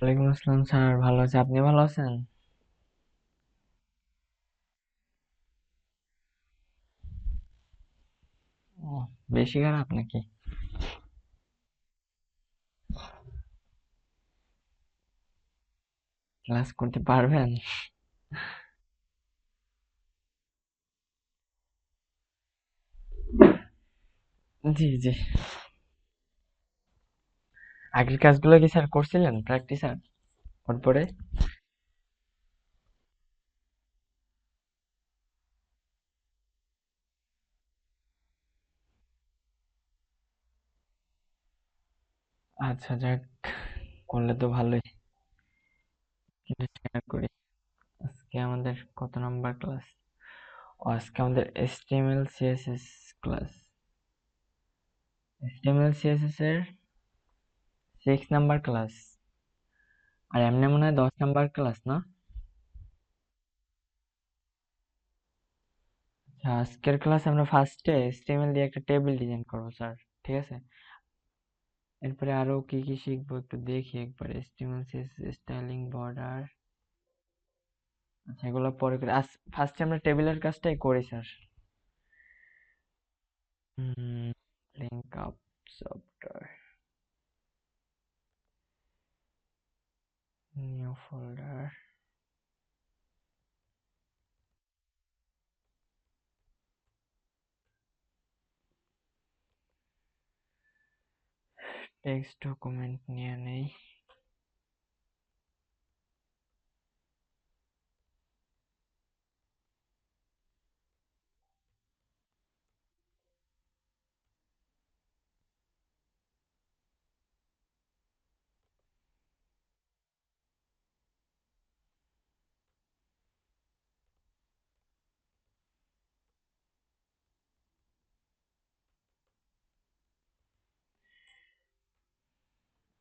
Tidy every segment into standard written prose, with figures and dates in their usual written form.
ওয়ালাইকুম আসসালাম স্যার, ভালো আছি। আপনি ভালো আছেন? ও, বেশি খারাপ নাকি? ক্লাস করতে পারবেন? জি জি। আগের কাজগুলো কি স্যার করছিলেন প্র্যাকটিস আর পরে? আচ্ছা, যাক, করলে তো ভালোই। কিন্তু শেয়ার করি। আজকে আমাদের কত নাম্বার ক্লাস? আজকে আমাদের HTML CSS class. HTML CSS এর 6 নাম্বার ক্লাস। আর এমনি মনে হয় 10 নাম্বার ক্লাস, না? আচ্ছা, আজকের ক্লাস আমরা ফার্স্টে HTML দিয়ে একটা টেবিল ডিজাইন করবো স্যার। ঠিক আছে। এরপরে আরো কি কি শিখবো একটু দেখি একবার। HTML CSS styling border. আচ্ছা, এগুলো পরে করে আজ ফার্স্টে আমরা টেবিলের কাজটাই করি sir. Link up software, new folder, text document নিয়ে নেই।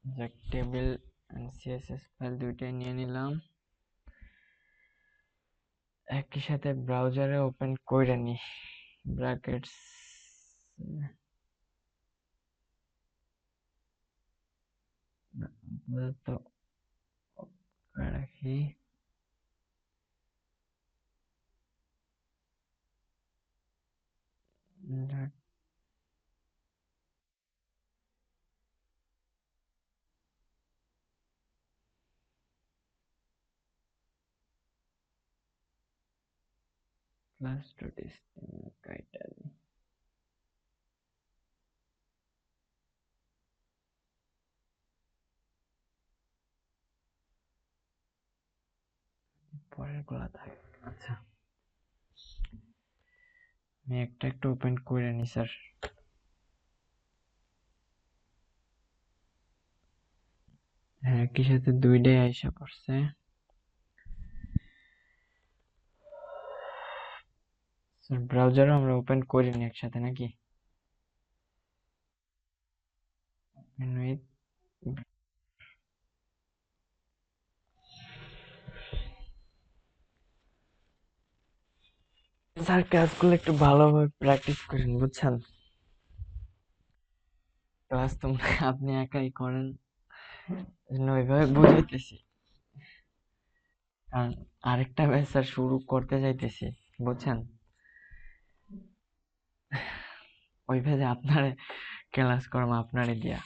যাক, টেবিল এন্ড সিএসএস ফাইল দুইটাই নিয়ে নিলাম। একই সাথে ব্রাউজারে ওপেন কইরা নি। ব্র্যাকেটস তো রাখি। Class dot title. পরের গুলা থাকে। আচ্ছা, আমি একটা একটা ওপেন করে নি স্যার। হ্যাঁ, একই সাথে দুইটাই আইসা পড়ছে। স্যার, ব্রাউজারও আমরা ওপেন করিনি একসাথে নাকি? With- স্যার, ক্লাসগুলো একটু ভালোভাবে প্র্যাকটিস করেন, বুঝছেন? ক্লাস তো মনে হয় আপনি একাই করেন, জন্য ওইভাবে বুঝাইতেছি। কারণ আরেকটা ব্যাচ স্যার শুরু করতে যাইতেছি, বুঝছেন? ওই ভেবে আপনারে ক্লাস করাম আপনারে দিয়া।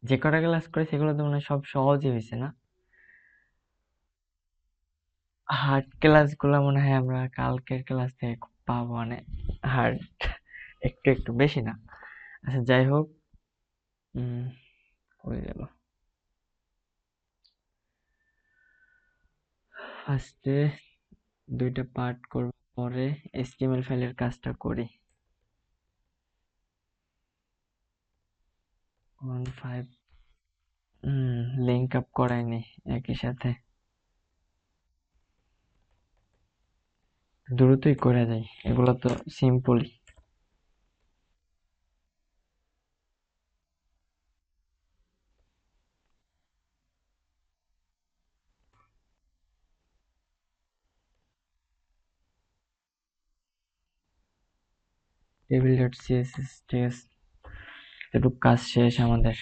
যে কটা ক্লাস করে সেগুলো তো মনে হয় সব সহজই হয়েছে, না? হার্ড ক্লাস গুলা মনে হয় আমরা কালকের ক্লাস থেকে পাবো, মানে হার্ড একটু একটু, বেশি না। আচ্ছা, যাই হোক। উম হয়ে গেল। ফার্স্টে দুইটা পার্ট করব, পরে HTML ফাইলের কাজটা করি। 1.5। লিঙ্ক আপ করাইনি একই সাথে। দ্রুতই করে যাই, এগুলো তো সিম্পলই। টেবিল ডট সিএসএস, ঠিক আছে, এটুকু কাজ শেষ আমাদের।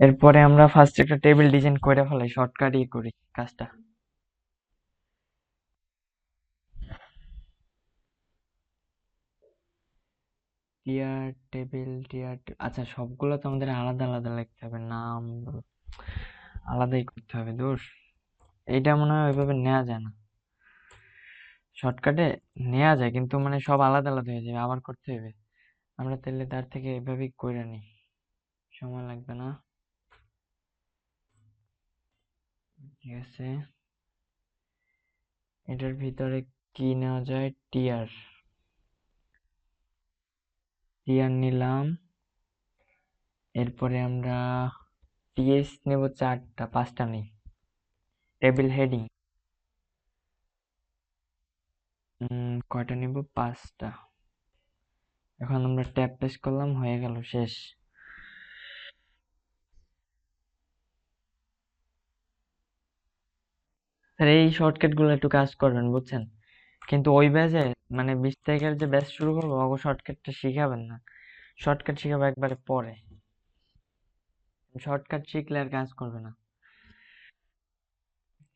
এরপরে আমরা ফার্স্ট একটা টেবিল ডিজাইন করে ফেলাই, শর্টকাটই করি কাজটা। টিয়ার টেবিল, আচ্ছা সবগুলো তো আমাদের আলাদা আলাদা লিখতে হবে, নাম আলাদাই করতে হবে। দোষ এইটা মনে হয় ওইভাবে নেওয়া যায় না, শর্টকাটে নেওয়া যায় কিন্তু মানে সব আলাদা আলাদা হয়ে যাবে, আবার করতে হবে। আমরা তাহলে তার থেকে এভাবেই করে নিই, সময় লাগবে না। ঠিক আছে, এটার ভিতরে কি নেওয়া যায়? টিয়ার, টিয়ার নিলাম। এরপরে আমরা টিএস নেব চারটা, পাঁচটা নেই। টেবিল হেডিং কয়টা নিব? পাঁচটা। এখন আমরা ট্যাব পেস্ট করলাম, হয়ে গেল, শেষ। স্যার এই শর্টকাট গুলো একটু কাজ করবেন বুঝছেন, কিন্তু ওই ব্যাচে মানে 20 তারিখের যে ব্যাচ শুরু করবো ওগো শর্টকাটটা শিখাবেন না, শর্টকাট শিখাবো একবারে পরে, শর্টকাট শিখলে আর কাজ করবে না।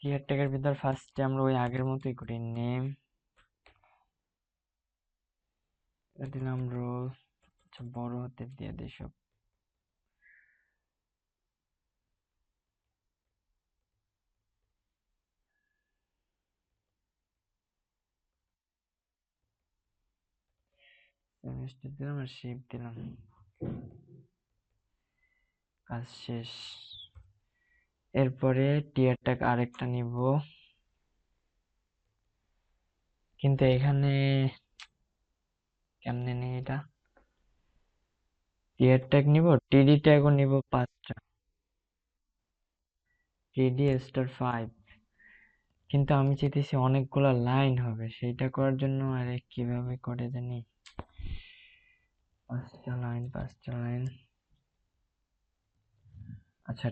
কেয়ারটেকার ভিতর ফার্স্টে আমরা ওই আগের মতোই করি, নেম দিলাম, রোল, আচ্ছা বড় হাতের দিয়ে দিই সব। সেমিস্টার দিলাম আর শেপ দিলাম, কাজ শেষ। এরপরে টিয়ার ট্যাগ আরেকটা নিব, কিন্তু এখানে কেমনে নেই এটা? টিয়ার ট্যাগ নিব, টিডি ট্যাগও নিব 5টা, টিডি স্টার 5। কিন্তু আমি চাইতেছি অনেকগুলা লাইন হবে, সেইটা করার জন্য আরে কিভাবে করে জানি, 5টা লাইন 5টা লাইন। আচ্ছা,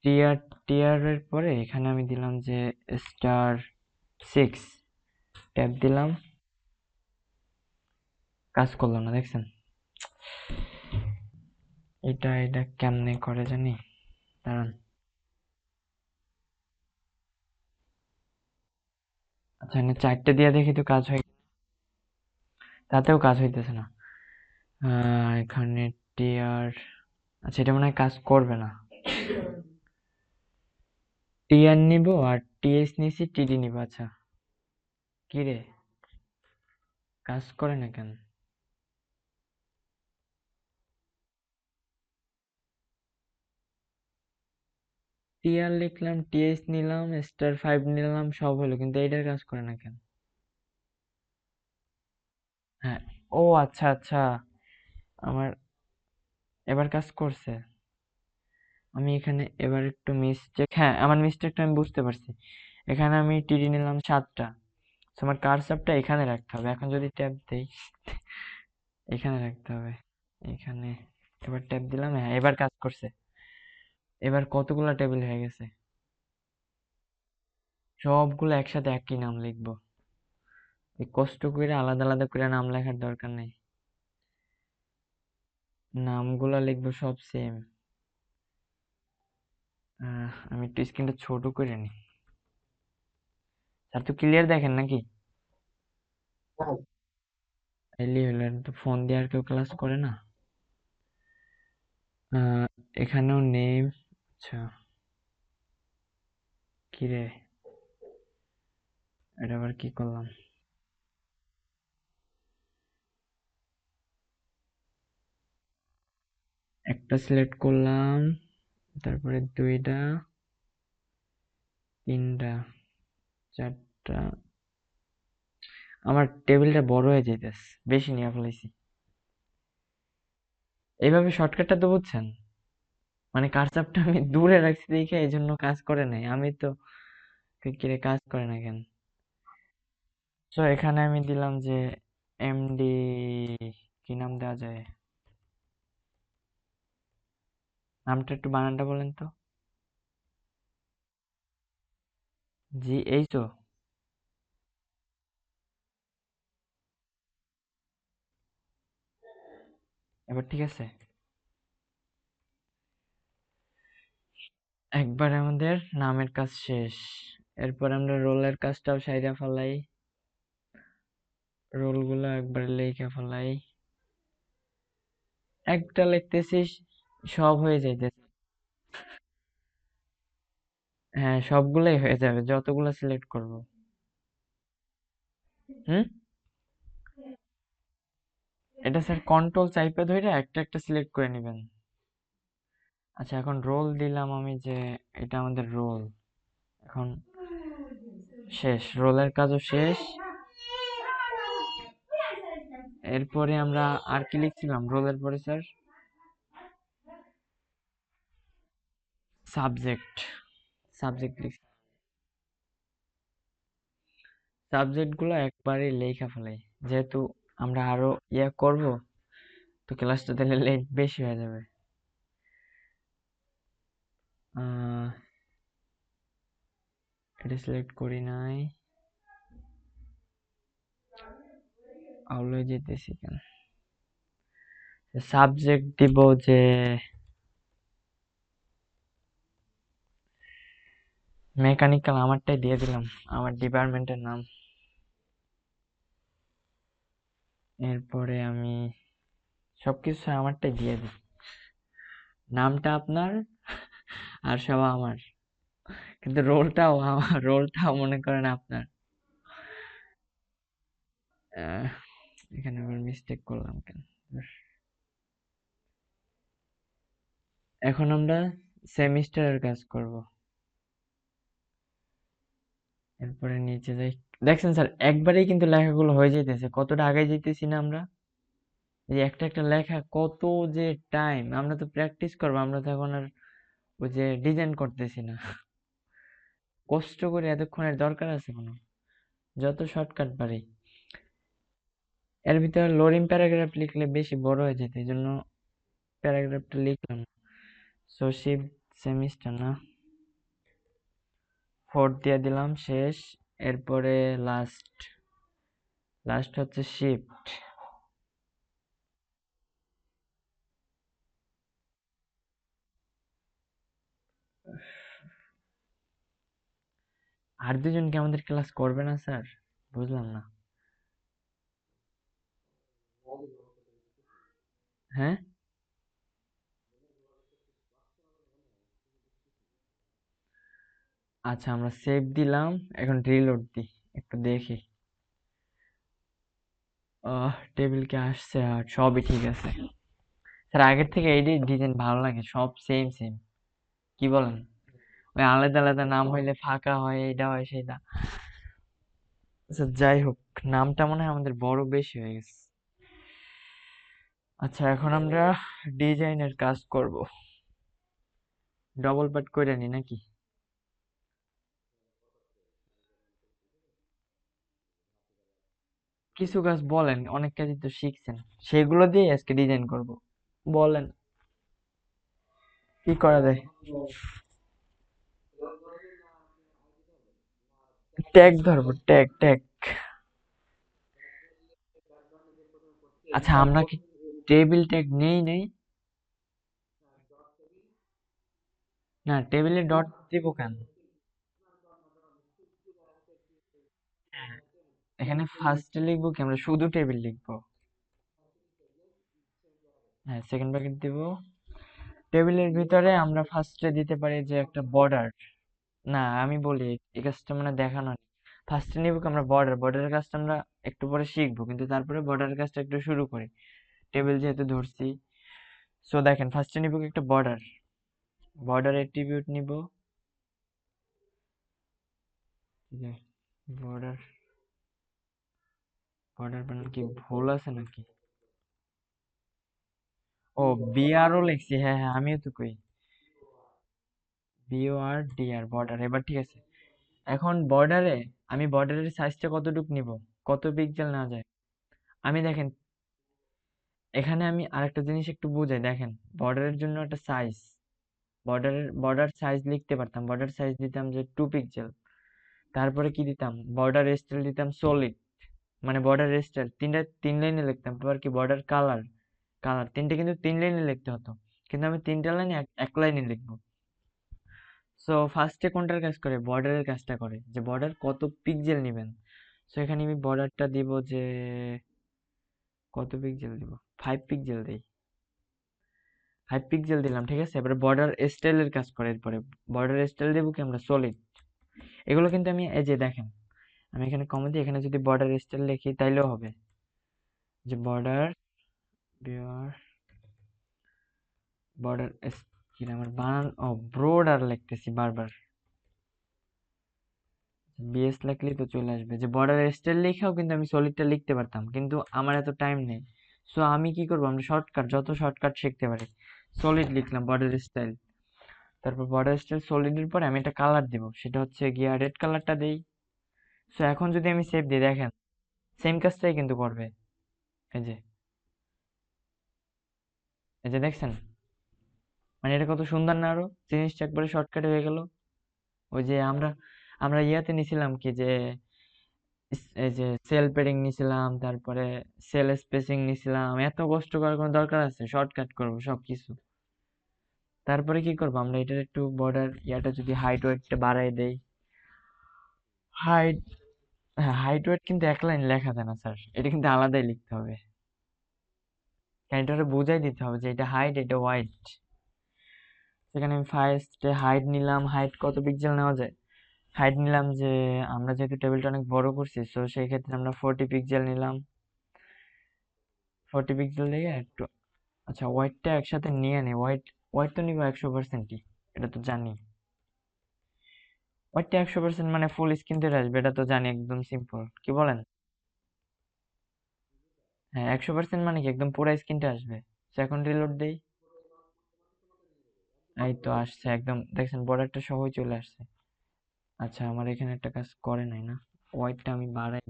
টিয়ার টিয়ারের পরে এখানে আমি দিলাম যে স্টার 6, ট্যাব দিলাম, কাজ করলো না দেখছেন? এটা কেমনে করে জানি, দাঁড়ান। আচ্ছা এখানে 4টে দিয়ে দেখি তো কাজ হয়, তাতেও কাজ হইতেছে না। এখানে টিয়ার, আচ্ছা এটা মনে হয় কাজ করবে না। টিয়ার নিব আর টিএস নিছি, টিডি নিব। আচ্ছা কি রে, কাজ করে না কেন? টিআর লিখলাম, টিএস নিলাম, স্টার 5 নিলাম, সব হলো, কিন্তু এইটার কাজ করে না কেন? হ্যাঁ, ও আচ্ছা আচ্ছা, আমার এবার কাজ করছে। আমি এখানে এবার একটু মিস্টেক, হ্যাঁ আমার মিস্টেকটা আমি বুঝতে পারছি। এখানে আমি টিডি নিলাম 7টা, আমার কার্সারটা এখানে রাখতে হবে। এখন যদি ট্যাব দেই, এখানে রাখতে হবে, এখানে। এবার ট্যাব দিলাম, হ্যাঁ এবার কাজ করছে। এবার কতগুলা টেবিল হয়ে গেছে, সবগুলো একসাথে একই নাম লিখবো, এই কষ্ট করে আলাদা আলাদা করে নাম লেখার দরকার নেই, নামগুলা লিখবো সব সেম। আমি একটু স্ক্রিনটা ছোট করে নিই, স্যার তো ক্লিয়ার দেখেন নাকি? এলি হলো, তো ফোন দিয়ে আর কেউ ক্লাস করে না। আহ, এখানেও নেম, আচ্ছা কি রে, এটা আবার কি করলাম? একটা সিলেক্ট করলাম, তারপরে দুইটা, তিনটা, চারটা, আমার টেবিলটা বড় হয়ে যাইতেছে, বেশি নিয়ে ফেলেছি। এইভাবে শর্টকাটটা তো বুঝছেন, মানে কার্সারটা আমি দূরে রাখছি দেখে এই জন্য কাজ করে নাই, আমি তো কিরে কাজ করে না কেন? তো এখানে আমি দিলাম যে এমডি, কি নাম দেওয়া যায়, নামটা একটু বানানটা বলেন তো। জি, এই তো। এবার ঠিক আছে। একবার আমাদের নামের কাজ শেষ। এরপর আমরা রোলের কাজটাও সাইরা ফেলাই। রোলগুলো একবার লেখা ফেলাই। একটা লিখতেছি, সব হয়ে যাইতেছে। হ্যাঁ, সবগুলাই হয়ে যাবে যতগুলো সিলেক্ট করব। হুম। এটা স্যার কন্ট্রোল চাইপে ধরে একটা একটা সিলেক্ট করে নেবেন। আচ্ছা, এখন রোল দিলাম আমি যে এটা আমাদের রোল। এখন শেষ, রোলের কাজও শেষ। এরপরে আমরা আর কি লিখছিলাম রোলের পরে স্যার? সাবজেক্ট। সাবজেক্ট লিখছি। সাবজেক্ট গুলো একবারে লেখা ফেলাই, যেহেতু আমরা আরো করব, তো ক্লাসটা তাহলে লেট বেশি হয়ে যাবে। আহ, এটা সিলেক্ট করি নাই, আউলে যেতেছি কেন? সাবজেক্ট দিব যে মেকানিক্যাল, আমারটাই দিয়ে দিলাম, আমার ডিপার্টমেন্টের নাম। এরপরে আমি সবকিছু আমারটাই দিয়ে দিই, নামটা আপনার আর সব আমার, কিন্তু রোলটাও আমার, রোলটাও মনে করেন আপনার। আহ, এখানে আবার মিস্টেক করলাম কেন? এখন আমরা সেমিস্টারের কাজ করব। এরপরে নিচে যাই। দেখছেন স্যার, একবারেই কিন্তু লেখাগুলো হয়ে যাইতেছে, কতটা আগে যাইতেছি না আমরা? এই যে একটা একটা লেখা কত যে টাইম, আমরা তো প্র্যাকটিস করবো, আমরা তো এখন আর ওই যে ডিজাইন করতেছি না। কষ্ট করে এতক্ষণের দরকার আছে কোনো? যত শর্টকাট পারি। এর ভিতরে লোডিং প্যারাগ্রাফ লিখলে বেশি বড় হয়ে যেত, এই জন্য প্যারাগ্রাফটা লিখলাম। সো শিফট সেমিস্টার না, ফোর্থ দিয়ে দিলাম, শেষ। এরপরে লাস্ট, লাস্ট হচ্ছে শিফট। আর দুজন কি আমাদের ক্লাস করবে না স্যার? বুঝলাম না। হ্যাঁ। আচ্ছা, আমরা সেভ দিলাম, এখন রিলোড দিই, একটু দেখি। টেবিল কে আসছে আর সবই ঠিক আছে। স্যার, আগের থেকে এই ডিজাইন ভালো লাগে, সব সেম সেম। কি বলেন? ওই আলাদা আলাদা নাম হইলে ফাঁকা হয়, এইটা হয় সেইটা। আচ্ছা, যাই হোক, নামটা মনে হয় আমাদের বড় বেশি হয়ে গেছে। আচ্ছা, এখন আমরা ডিজাইনের কাজ করব। ডবল পার্ট করে নি নাকি? কিছু কাজ বলেন, অনেক কাজই তো শিখছেন, সেগুলো দিয়ে আজকে ডিজাইন করব। বলেন, কি করা যায়? ট্যাগ ধরবো, ট্যাগ ট্যাগ। আচ্ছা, আমরা কি টেবিল ট্যাগ নেই নেই? না, টেবিলে ডট দিব কেন? হ্যাঁ, এখানে ফার্স্টে লিখবো কি, আমরা শুধু টেবিল লিখবো। হ্যাঁ, সেকেন্ড ব্র্যাকেট দিব। টেবিলের ভিতরে আমরা ফার্স্টে দিতে পারি যে একটা বর্ডার। না, আমি বলি, এই কাজটা মানে দেখানো নেই। ফার্স্টে নিব কি আমরা বর্ডার, বর্ডারের কাজটা আমরা একটু পরে শিখবো, কিন্তু তারপরে বর্ডারের কাজটা একটু শুরু করি, টেবিল যেহেতু ধরছি। সো দেখেন, ফার্স্টে নিব কি একটা বর্ডার, বর্ডার অ্যাট্রিবিউট নিব। বর্ডার, বর্ডার বানান কি ভুল আছে নাকি? ও, বিআরও লিখছি, হ্যাঁ হ্যাঁ, আমিও তো কই BORDR, বর্ডার। এবার ঠিক আছে। এখন বর্ডারে আমি বর্ডারের সাইজটা কতটুকু নিব, কত পিক্সেল না যায়? আমি দেখেন, এখানে আমি আরেকটা জিনিস একটু বুঝাই, দেখেন, বর্ডারের জন্য একটা সাইজ, বর্ডার সাইজ লিখতে পারতাম, বর্ডার সাইজ দিতাম যে 2 পিক্সেল। তারপরে কি দিতাম, বর্ডার স্টাইল দিতাম সলিড, মানে বর্ডার স্টাইল তিন লাইনে লিখতাম। তারপর কি বর্ডার কালার, কালার তিনটে কিন্তু 3 লাইনে লিখতে হতো, কিন্তু আমি 3টা লাইনে এক লাইনে লিখবো। সো ফার্স্টে কোনটার কাজ করে, বর্ডারের কাজটা করে, যে বর্ডার কত পিক্সেল নেবেন। সো এখানে আমি বর্ডারটা দিব যে কত পিক্সেল দিব, 5 পিক্সেল দেই, 5 পিক্সেল দিলাম, ঠিক আছে। এবারে বর্ডার স্টাইলের কাজ করে, এরপরে বর্ডার স্টাইল দেবো কি আমরা, সলিড। এগুলো কিন্তু আমি এই যে দেখেন, আমি এখানে কমে দিই, এখানে যদি বর্ডার স্টাইল লিখি তাইলেও হবে, যে বর্ডার বর্ডার কি না আমার বানান, ও ব্রোডার লিখতেছি বারবার, বিএস লিখলেই তো চলে আসবে। যে বর্ডার স্টাইল লেখাও কিন্তু আমি সলিডটা লিখতে পারতাম, কিন্তু আমার এত টাইম নেই। সো আমি কি করবো, আমরা শর্টকাট, যত শর্টকাট শিখতে পারি। সলিড লিখলাম বর্ডার স্টাইল, তারপর বর্ডার স্টাইল সলিডের পরে আমি একটা কালার দিব, সেটা হচ্ছে গিয়া রেড কালারটা দেই। সো এখন যদি আমি সেভ দিই, দেখেন সেম কাজটাই কিন্তু করবে। এই যে, এই যে দেখছেন, মানে এটা কত সুন্দর না, আরো জিনিসটা একবারে শর্টকাটে হয়ে গেল। ওই যে আমরা আমরা ইয়াতে নিছিলাম কি যে এই যে সেল প্যাডিং নিছিলাম, তারপরে সেল স্পেসিং নিছিলাম, এত কষ্ট করার কোনো দরকার আছে, শর্টকাট করবো সবকিছু। তারপরে কি করবো, আমরা এটার একটু বর্ডার ইয়াটা যদি হাইট ওয়েটটা বাড়াই দেই, হাইট, হ্যাঁ হাইট ওয়েট কিন্তু এক লাইন লেখা যায় না স্যার, এটা কিন্তু আলাদাই লিখতে হবে, কারণ এটা বুঝাই দিতে হবে যে এটা হাইট এটা ওয়াইড। সেখানে আমি ফার্স্টে হাইট নিলাম, হাইট কত পিক্সেল নেওয়া যায়, হাইট নিলাম যে আমরা যেহেতু টেবিলটা অনেক বড় করছি, তো সেই ক্ষেত্রে আমরা 40 পিক্সেল নিলাম, 40 পিক্সেল থেকে একটু, আচ্ছা ওয়াইটটা একসাথে নিয়ে নে, ওয়াইট ওয়াইট তো নিবো 100%ই, এটা তো জানি। ওয়াইটটা 100% মানে ফুল স্ক্রিন থেকে আসবে, এটা তো জানি, একদম সিম্পল, কি বলেন? হ্যাঁ 100% মানে কি একদম পুরো স্ক্রিনটা আসবে। এখন রিলোড দেই, এই তো আসছে একদম, দেখছেন বর্ডারটা সহই চলে আসছে। আচ্ছা আমার এখানে একটা কাজ করে নাই না, ওয়াইটটা আমি বাড়াই,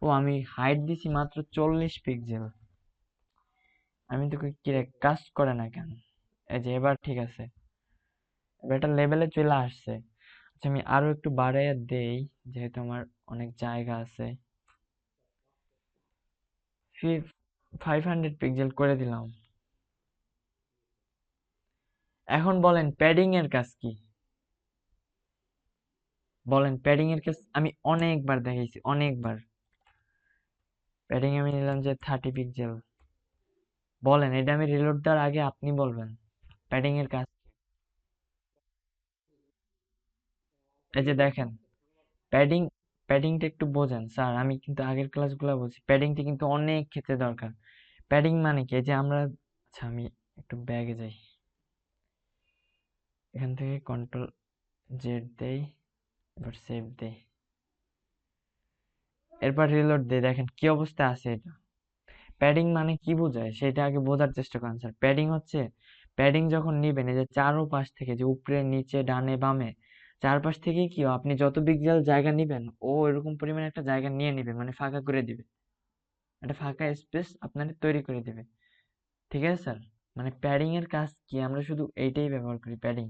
ও আমি হাইট দিছি মাত্র 40 পিক্সেল, আমি তো কি রে, কাজ করে না কেন? এই যে এবার ঠিক আছে, এবার এটা লেভেলে চলে আসছে। আচ্ছা আমি আরো একটু বাড়াইয়া দেই, যেহেতু আমার অনেক জায়গা আছে, 500 পিক্সেল করে দিলাম। এখন বলেন প্যাডিং এর কাজ কি, বলেন প্যাডিং এর কাজ আমি অনেকবার দেখাইছি, অনেকবার। প্যাডিং আমি নিলাম যে 30 পিক্সেল, বলেন এটা আমি রিলোড দেওয়ার আগে আপনি বলবেন প্যাডিং এর কাজ। এই যে দেখেন, প্যাডিং, প্যাডিংটা একটু বোঝেন স্যার, আমি কিন্তু আগের ক্লাসগুলো বলছি, প্যাডিংটা কিন্তু অনেক ক্ষেত্রে দরকার। প্যাডিং মানে কি, এই যে আমরা, আচ্ছা আমি একটু ব্যাগে যাই, এখান থেকে কন্ট্রোল জেড দেই, এবার সেভ দেই, এরপর রিলোড দেই, দেখেন কি অবস্থা আছে এটা। প্যাডিং মানে কি বোঝায় সেটা আগে বোঝার চেষ্টা করেন স্যার। প্যাডিং হচ্ছে, প্যাডিং যখন নিবেন, এই যে চারোপাশ থেকে, যে উপরে নিচে ডানে বামে চারপাশ থেকে কি আপনি যত পিক্সেল জায়গা নিবেন, ও এরকম পরিমাণে একটা জায়গা নিয়ে নিবে, মানে ফাঁকা করে দিবে, একটা ফাঁকা স্পেস আপনার তৈরি করে দিবে, ঠিক আছে স্যার। মানে প্যাডিং এর কাজ কি, আমরা শুধু এইটাই ব্যবহার করি, প্যাডিং।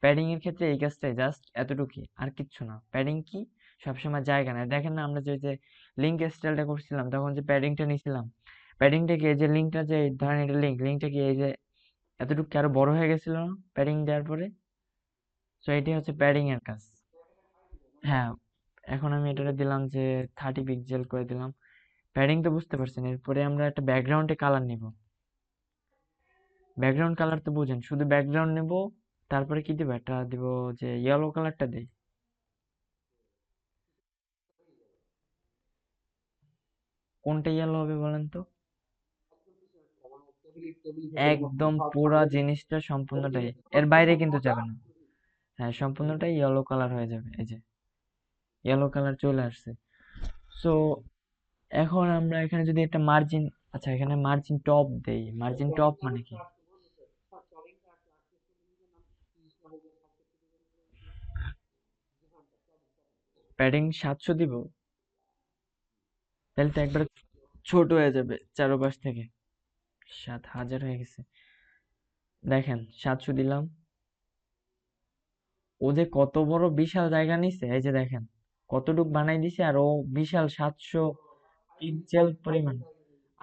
প্যাডিং এর ক্ষেত্রে এই কাজটাই, জাস্ট এতটুকুই, আর কিচ্ছু না। প্যাডিং কি, সবসময় জায়গা নেয়, দেখেন না আমরা যে লিঙ্ক স্টাইলটা করছিলাম তখন যে প্যাডিংটা নিছিলাম, প্যাডিংটা কি এই যে লিঙ্কটা, যে ধরেন এটা লিঙ্কটা কি এই যে এতটুকু কি আরো বড় হয়ে গেছিল না প্যাডিং দেওয়ার পরে? তো এটাই হচ্ছে প্যাডিং এর কাজ। হ্যাঁ, এখন আমি এটা দিলাম যে 30 পিক্সেল করে দিলাম। প্যাডিং তো বুঝতে পারছেন, এরপরে আমরা একটা ব্যাকগ্রাউন্ডে কালার নিব। ব্যাকগ্রাউন্ড কালার তো বুঝেন, শুধু ব্যাকগ্রাউন্ড নেব, তারপরে কি দিব, একটা দিব যে ইয়েলো কালারটা দেই। কোনটা ইয়েলো হবে বলেন তো? একদম পুরা জিনিসটা সম্পূর্ণটাই, এর বাইরে কিন্তু যাবে না। হ্যাঁ সম্পূর্ণটাই ইয়েলো কালার হয়ে যাবে, এই যে ইয়েলো কালার চলে আসছে। সো এখন আমরা এখানে যদি একটা মার্জিন, আচ্ছা এখানে মার্জিন টপ দেই, মার্জিন টপ মানে কি, প্যাডিং 700 দিব, তাহলে তো একবার ছোট হয়ে যাবে চারোপাশ থেকে, 7000 হয়ে গেছে, দেখেন 700 দিলাম, ও যে কত বড় বিশাল জায়গা নিছে, এই যে দেখেন কতটুক বানাই দিছে, আর ও বিশাল 700 পিক্সেল পরিমাণ।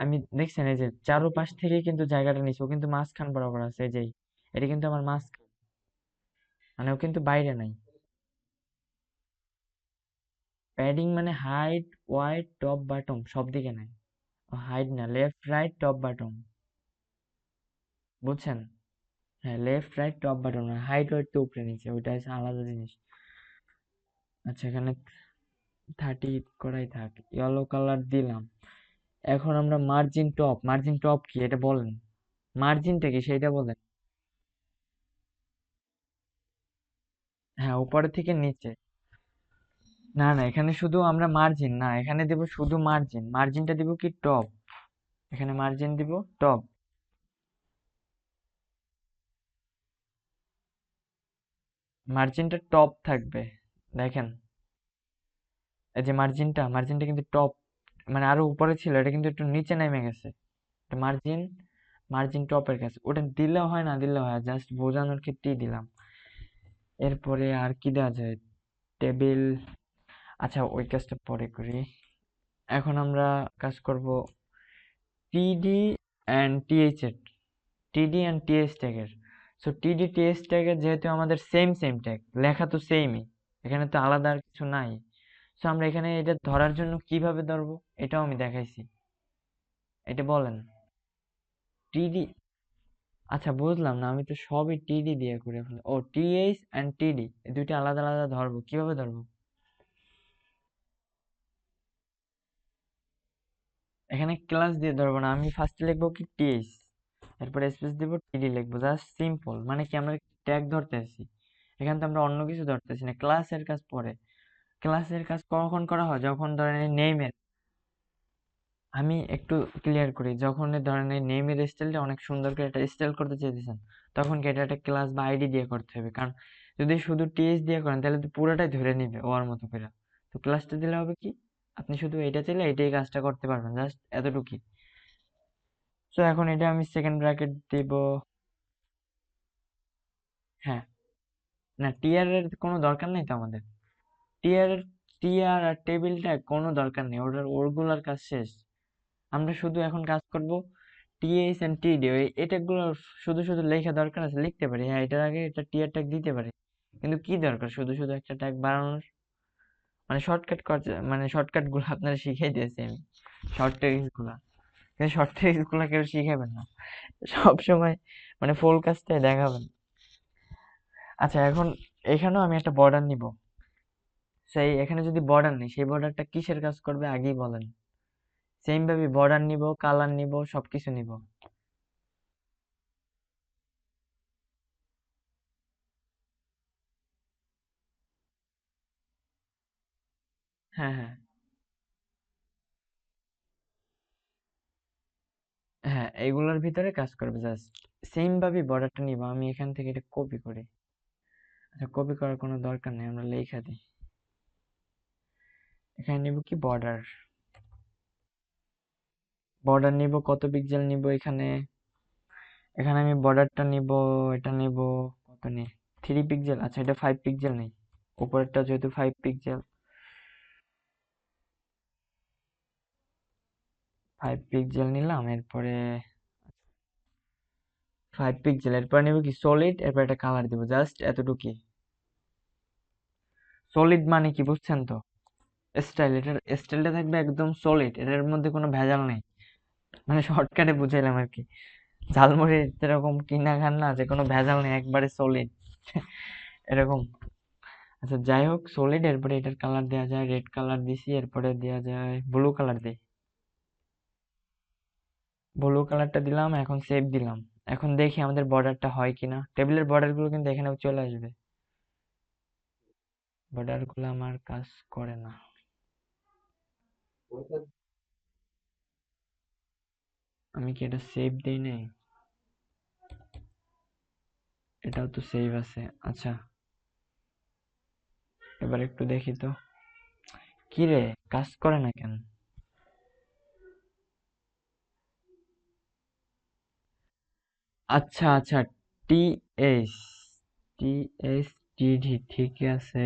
আমি দেখছেন এই যে চারোপাশ থেকে কিন্তু জায়গাটা নিচ্ছে, ও কিন্তু মাঝখান বরাবর আছে, এই যে এটা কিন্তু আমার মাঝখান, মানে ও কিন্তু বাইরে নাই। প্যাডিং মানে হাইট, ওয়াইড, টপ, বটম সব দিকে নাই। হাইট না, লেফট রাইট টপ বটম, বুঝছেন? হ্যাঁ, লেফট রাইট টপ বটম না, হাইট ওয়াইট তো উপরে নিচে, ওইটা হচ্ছে আলাদা জিনিস। আচ্ছা, এখানে 30 করাই থাক, ইয়েলো কালার দিলাম। এখন আমরা মার্জিন টপ, মার্জিন টপ কি এটা বলেন, মার্জিনটা কি সেইটা বলেন। হ্যাঁ, উপরে থেকে নিচে। না না, এখানে শুধু আমরা মার্জিন না, এখানে দেব শুধু মার্জিন, মার্জিনটা দিব কি টপ, এখানে মার্জিন দিব টপ। মার্জিনটা টপ থাকবে, দেখেন এই যে মার্জিনটা, মার্জিনটা কিন্তু টপ, মানে আরো উপরে ছিল, এটা কিন্তু একটু নিচে নেমে গেছে। মার্জিন, মার্জিন টপের কাছে ওটা দিলেও হয়, না দিলেও হয়, জাস্ট বোঝানোর ক্ষেত্রেই দিলাম। এরপরে আর কি দেওয়া যায়, টেবিল। আচ্ছা, ওই কাজটা পরে করি। এখন আমরা কাজ করব টিডি অ্যান্ড টিএইচ এর, টিডি অ্যান্ড টিএইচ ট্যাগের। সো টিডি টিএইচ ট্যাগের যেহেতু আমাদের সেম সেম ট্যাগ, লেখা তো সেমই, এখানে তো আলাদা আর কিছু নাই। সো আমরা এখানে এটা ধরার জন্য কিভাবে ধরবো এটাও আমি দেখাইছি, এটা বলেন। টিডি, আচ্ছা বুঝলাম না, আমি তো সবই টিডি দিয়ে করে ফেলি। ও, টিএইচ অ্যান্ড টিডি এই দুইটা আলাদা আলাদা ধরবো, কিভাবে ধরবো? এখানে ক্লাস দিয়ে ধরবো না, আমি ফার্স্টে লিখবো কি টিএইচ, এরপর স্পেস দিব, টিডি লিখবো, জাস্ট সিম্পল, মানে কি আমরা ট্যাগ ধরতেছি, এখানে তো আমরা অন্য কিছু ধরতেছি না। ক্লাসের কাজ পরে, ক্লাসের কাজ কখন করা হয়, যখন ধরেন নেইমের, আমি একটু ক্লিয়ার করি, যখন ধরেন এই নেমের স্টাইলটা অনেক সুন্দর করে একটা স্টাইল করতে চাইতেছেন, তখন কি এটা একটা ক্লাস বা আইডি দিয়ে করতে হবে, কারণ যদি শুধু টিএস দিয়ে করেন তাহলে তো পুরোটাই ধরে নিবে ওর মতো করে। তো ক্লাসটা দিলে হবে কি, আপনি শুধু এটা চাইলে এটাই কাজটা করতে পারবেন, জাস্ট এতটুকুই। তো এখন এটা আমি সেকেন্ড ব্র্যাকেট দিব। হ্যাঁ, না টিআর এর কোনো দরকার নেই তো আমাদের, টিআর, টিআর আর টেবিলটা কোনো দরকার নেই, ওরগুলার কাজ শেষ। আমরা শুধু এখন কাজ করব টিএইচ এন্ড টিডি, ওই এটাগুলো শুধু শুধু লেখা দরকার আছে, লিখতে পারি, হ্যাঁ এটার আগে এটা টিআর ট্যাগ দিতে পারি, কিন্তু কি দরকার শুধু শুধু একটা ট্যাগ বানানোর, মানে শর্টকাট করতে, মানে শর্টকাট গুলো আপনারা শিখাই দিয়েছি আমি, শর্ট ট্রিক্স গুলা, কিন্তু শর্ট ট্রিক্স গুলা কেউ শিখাবেন না সব সময়, মানে ফুল কাজটাই দেখাবেন। আচ্ছা, এখন এখানেও আমি একটা বর্ডার নিব, সেই এখানে যদি বর্ডার নেই, সেই বর্ডারটা কিসের কাজ করবে আগেই বলেন। সেম ভাবে বর্ডার নিব, কালার নিব, সবকিছু নিব। হ্যাঁ হ্যাঁ হ্যাঁ, এগুলোর ভিতরে কাজ করবে, জাস্ট সেম ভাবে বর্ডারটা নিব, আমি এখান থেকে এটা কপি করি। আচ্ছা, কপি করার কোনো দরকার নেই, আমরা লেখা দিই, এখানে নিব কি বর্ডার, বর্ডার নিব, কত পিক্সেল নিব এখানে, এখানে আমি বর্ডারটা নিব, এটা নিব, কত নিই, 3 পিক্সেল, আচ্ছা এটা 5 পিক্সেল নেই, উপরেরটা যেহেতু 5 পিক্সেল, 5 পিক্সেল নিলাম, এরপরে 5 পিক্সেল, এরপর নিব কি সলিড, এরপর একটা কালার দিব, জাস্ট এতটুকুই। সলিড মানে কি বুঝছেন তো, স্টাইল, এটার স্টাইলটা থাকবে একদম সলিড, এটার মধ্যে কোনো ভেজাল নেই, মানে শর্টকাটে বুঝাইলাম আর কি, ঝালমুড়ি যেরকম কিনা খান না, যে কোনো ভেজাল নেই, একবারে সলিড এরকম। আচ্ছা যাই হোক, সলিড, এরপরে এটার কালার দেওয়া যায়, রেড কালার দিছি, এরপরে দেওয়া যায় ব্লু কালার দিই, ব্লু কালারটা দিলাম, এখন সেভ দিলাম। এখন দেখি আমাদের বর্ডারটা হয় কিনা, টেবিলের বর্ডার গুলো কিন্তু এখানে চলে আসবে, বর্ডার গুলো আমার কাজ করে না। আমি কি এটা সেভ দিই নাই, এটাও তো সেভ আছে। আচ্ছা, এবার একটু দেখি তো, কি রে, কাজ করে না কেন? আচ্ছা আচ্ছা, টি এস, টি এস, টিডি ঠিক আছে।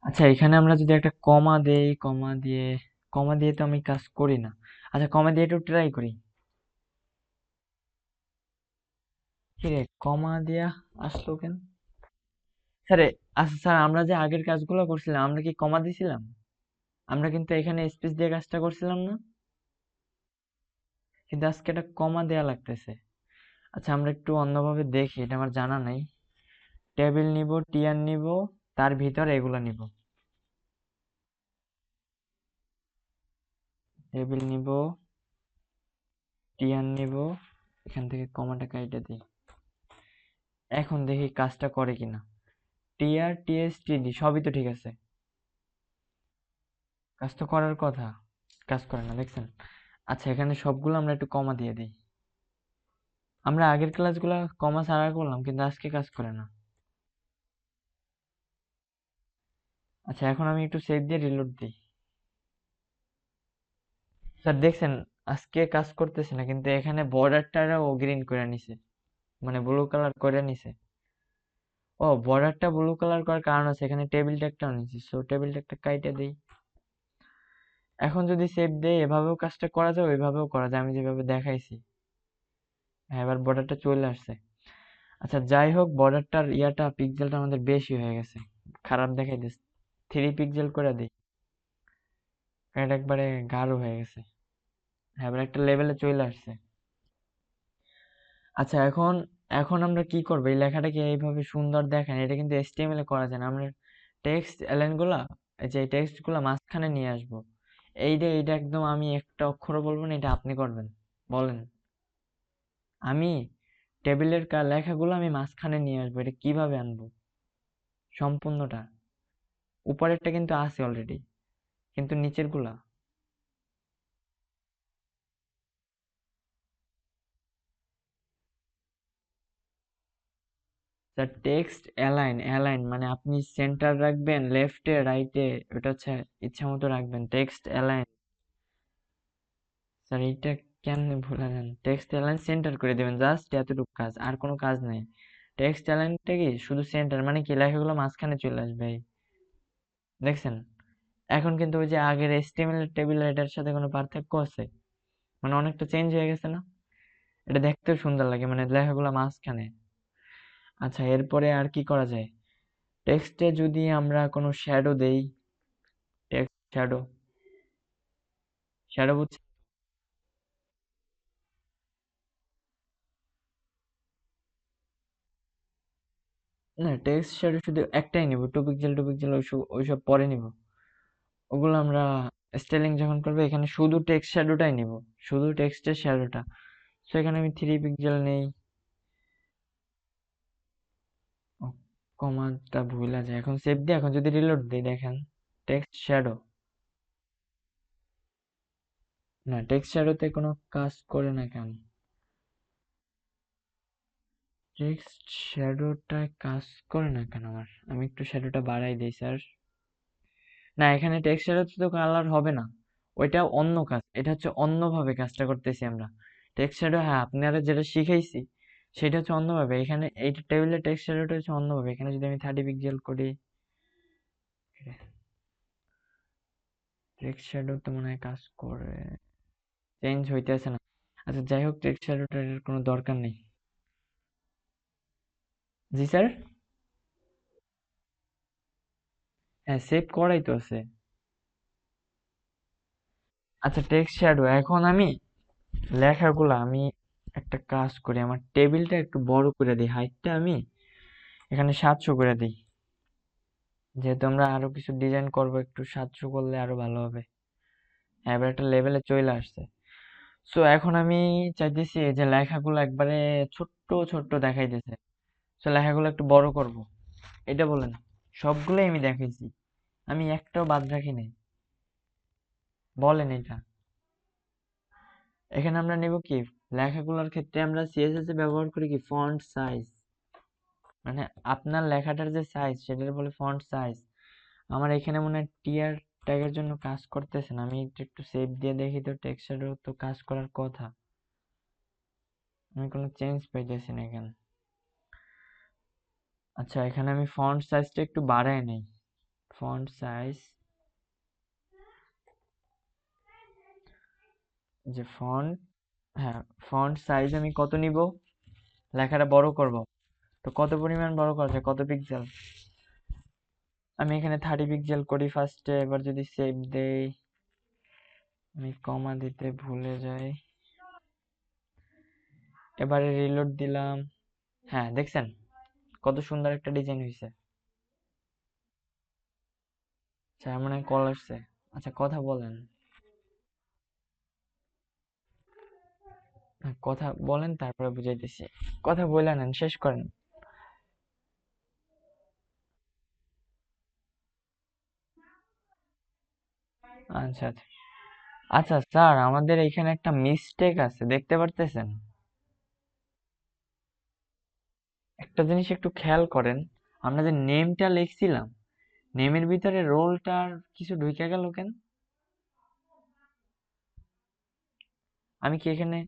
আচ্ছা, এখানে আমরা যদি একটা কমা দেই, কমা দিয়ে, কমা দিয়ে তো আমি কাজ করি না। আচ্ছা, কমা দিয়ে একটু ট্রাই করি। কি রে, কমা দিয়া আসলো কেন? স্যার আচ্ছা স্যার, আমরা যে আগের কাজগুলো করছিলাম আমরা কি কমা দিছিলাম? আমরা কিন্তু এখানে স্পেস দিয়ে কাজটা করছিলাম না? কিন্তু আজকে এটা কমা দেয়া লাগতেছে। আচ্ছা, আমরা একটু অন্যভাবে দেখি, এটা আমার জানা নাই। টেবিল নিব, টিয়ার নিব, তার ভিতরে এগুলা নিব। টেবিল নিব, টিয়ার নিব, এখান থেকে কমাটা কাইটা দিই। এখন দেখি কাজটা করে কিনা। টিআর টিএস টিডি সবই তো ঠিক আছে, কাজ তো করার কথা, কাজ করে না দেখছেন। আচ্ছা, এখানে সবগুলো আমরা একটু কমা দিয়ে দিই। আমরা আগের ক্লাসগুলো কমা ছাড়া করলাম, কিন্তু আজকে কাজ করে না। আচ্ছা, এখন আমি একটু সেভ দিয়ে রিলোড দিই। স্যার দেখছেন, আজকে কাজ করতেছে না, কিন্তু এখানে বর্ডারটাও গ্রিন করে নিছে, মানে ব্লু কালার করে নিছে। ও, বর্ডারটা ব্লু কালার করার কারণ আছে, এখানে টেবিল ট্যাগটাও নিছি, সো টেবিল ট্যাগটা কাইটা দিই। এখন যদি সেভ দেই, এভাবেও কাজটা করা যায়, ওইভাবেও করা যায়, আমি যেভাবে দেখাইছি। হ্যাঁ, এবার বর্ডারটা চলে আসছে। আচ্ছা যাই হোক, বর্ডারটার ইয়াটা পিক্সেলটা আমাদের বেশি হয়ে গেছে, খারাপ দেখাই দিস। 3 পিক্সেল করে দিই, এটা একবারে গাঢ় হয়ে গেছে। হ্যাঁ, এবার একটা লেভেলে চলে আসছে। আচ্ছা, এখন এখন আমরা কি করবো, এই লেখাটাকে এইভাবে সুন্দর দেখেন, এটা কিন্তু HTML এ করা যায় না। আমরা টেক্সট এলাইন গুলা, এই যে টেক্সট গুলা মাঝখানে নিয়ে আসবো। এইটা একদম আমি একটা অক্ষরও বলবো না, এটা আপনি করবেন। বলেন। আমি টেবিলের লেখাগুলো আমি মাঝখানে নিয়ে আসবো, এটা কিভাবে আনবো সম্পূর্ণটা? উপরেরটা কিন্তু আছে অলরেডি, কিন্তু নিচের গুলা। স্যার টেক্সট অ্যালাইন, অ্যালাইন মানে আপনি সেন্টার রাখবেন লেফটে রাইটে, ওটা হচ্ছে ইচ্ছা মতো রাখবেন। টেক্সট অ্যালাইন, স্যার এইটা কেমনে ভুলে যান? টেক্সট অ্যালাইন সেন্টার করে দেবেন, জাস্ট এতটুকু কাজ, আর কোনো কাজ নেই। টেক্সট অ্যালাইনটা কি শুধু সেন্টার, মানে কি লেখাগুলো মাঝখানে চলে আসবে দেখছেন? এখন কিন্তু ওই যে আগের HTML টেবিলের এটার সাথে কোনো পার্থক্য আছে? মানে অনেকটা চেঞ্জ হয়ে গেছে না? এটা দেখতেও সুন্দর লাগে, মানে লেখাগুলো মাঝখানে। আচ্ছা, এরপরে আর কি করা যায়? টেক্সটে যদি আমরা কোনো শ্যাডো দেই, টেক্সট শ্যাডো, শ্যাডো বুঝছেন? না, টেক্সট শ্যাডো শুধু একটাই নিব, 2 পিক্সেল 2 পিক্সেল ওইসব ওইসব পরে নিব। ওগুলো আমরা স্টাইলিং যখন করবো, এখানে শুধু টেক্সট শ্যাডোটাই নিব, শুধু টেক্সটের শ্যাডোটা। তো এখানে আমি 3 পিক্সেল নেই। কমাটা ভুলা যায়, এখন সেভ দিয়ে এখন যদি রিলোড দিই দেখেন, টেক্সট শ্যাডো, না টেক্সট শ্যাডোতে কোনো কাজ করে না কেন? টেক্সট শ্যাডোটা কাজ করে না কেন আমার? আমি একটু শ্যাডোটা বাড়াই দিই স্যার। না, এখানে টেক্সট শ্যাডোতে তো কালার হবে না, ওইটা অন্য কাজ, এটা হচ্ছে অন্যভাবে কাজটা করতেছি আমরা। টেক্সট শ্যাডো, হ্যাঁ আপনারা যেটা শিখাইছি সেটা হচ্ছে অন্যভাবে, এখানে এই টেবিলের টেক্সট শ্যাডোটা হচ্ছে অন্যভাবে। এখানে যদি আমি 30 পিক্সেল করি, টেক্সট শ্যাডো তো মনে হয় কাজ করে, চেঞ্জ হইতেছে না। আচ্ছা যাই হোক, টেক্সট শ্যাডোটার কোনো দরকার নেই। জি স্যার। হ্যাঁ, সেভ করাই তো আছে। আচ্ছা, টেক্সট শ্যাডো, এখন আমি লেখাগুলো আমি একটা কাজ করি, আমার টেবিলটা একটু বড় করে দিই, হাইটটা আমি এখানে 700 করে দিই। যেহেতু আমরা আরো কিছু ডিজাইন করব, একটু 700 করলে আরো ভালো হবে। হ্যাঁ, এবার একটা লেভেলে চলে আসছে। সো এখন আমি চাইতেছি এই যে লেখাগুলো একবারে ছোট্ট ছোট্ট দেখাইতেছে, সো লেখাগুলো একটু বড় করব, এটা বলেন। সবগুলোই আমি দেখাইছি, আমি একটাও বাদ রাখি নাই, বলেন এটা। এখানে আমরা নেব কি, লেখাগুলোর ক্ষেত্রে আমরা CSS এ ব্যবহার করি কি ফন্ট সাইজ, মানে আপনার লেখাটার যে সাইজ সেটার বলে ফন্ট সাইজ। আমার এখানে মনে হয় টিআর ট্যাগের জন্য কাজ করতেছে না, আমি একটু সেভ দিয়ে দেখি তো, টেক্সচারও তো কাজ করার কথা, আমি কোনো চেঞ্জ পাইতেছি না এখানে। আচ্ছা, এখানে আমি ফন্ট সাইজটা একটু বাড়াই নেই, ফন্ট সাইজ যে ফন্ট, হ্যাঁ, ফন্ট সাইজ আমি কত নিব, লেখাটা বড় করব, তো কত পরিমাণ বড় করা যায়, কত পিক্সেল? আমি এখানে 30 পিক্সেল করি ফার্স্টে, এবার যদি সেভ দেই, আমি কমা দিতে ভুলে যাই, এবারে রিলোড দিলাম। হ্যাঁ, দেখছেন কত সুন্দর একটা ডিজাইন হয়েছে। আচ্ছা, মনে হয় কল আসছে। আচ্ছা, কথা বলেন। হ্যাঁ, কথা বলেন, তারপরে বুঝাইতেছি। কথা বলে নেন, শেষ করেন। আচ্ছা আচ্ছা। আচ্ছা স্যার, আমাদের এখানে একটা মিস্টেক আছে, দেখতে পারতেছেন? একটা জিনিস একটু খেয়াল করেন, আমরা যে নেমটা লিখছিলাম, নেমের ভিতরে রোলটার কিছু ঢুকে গেল কেন? আমি কি এখানে,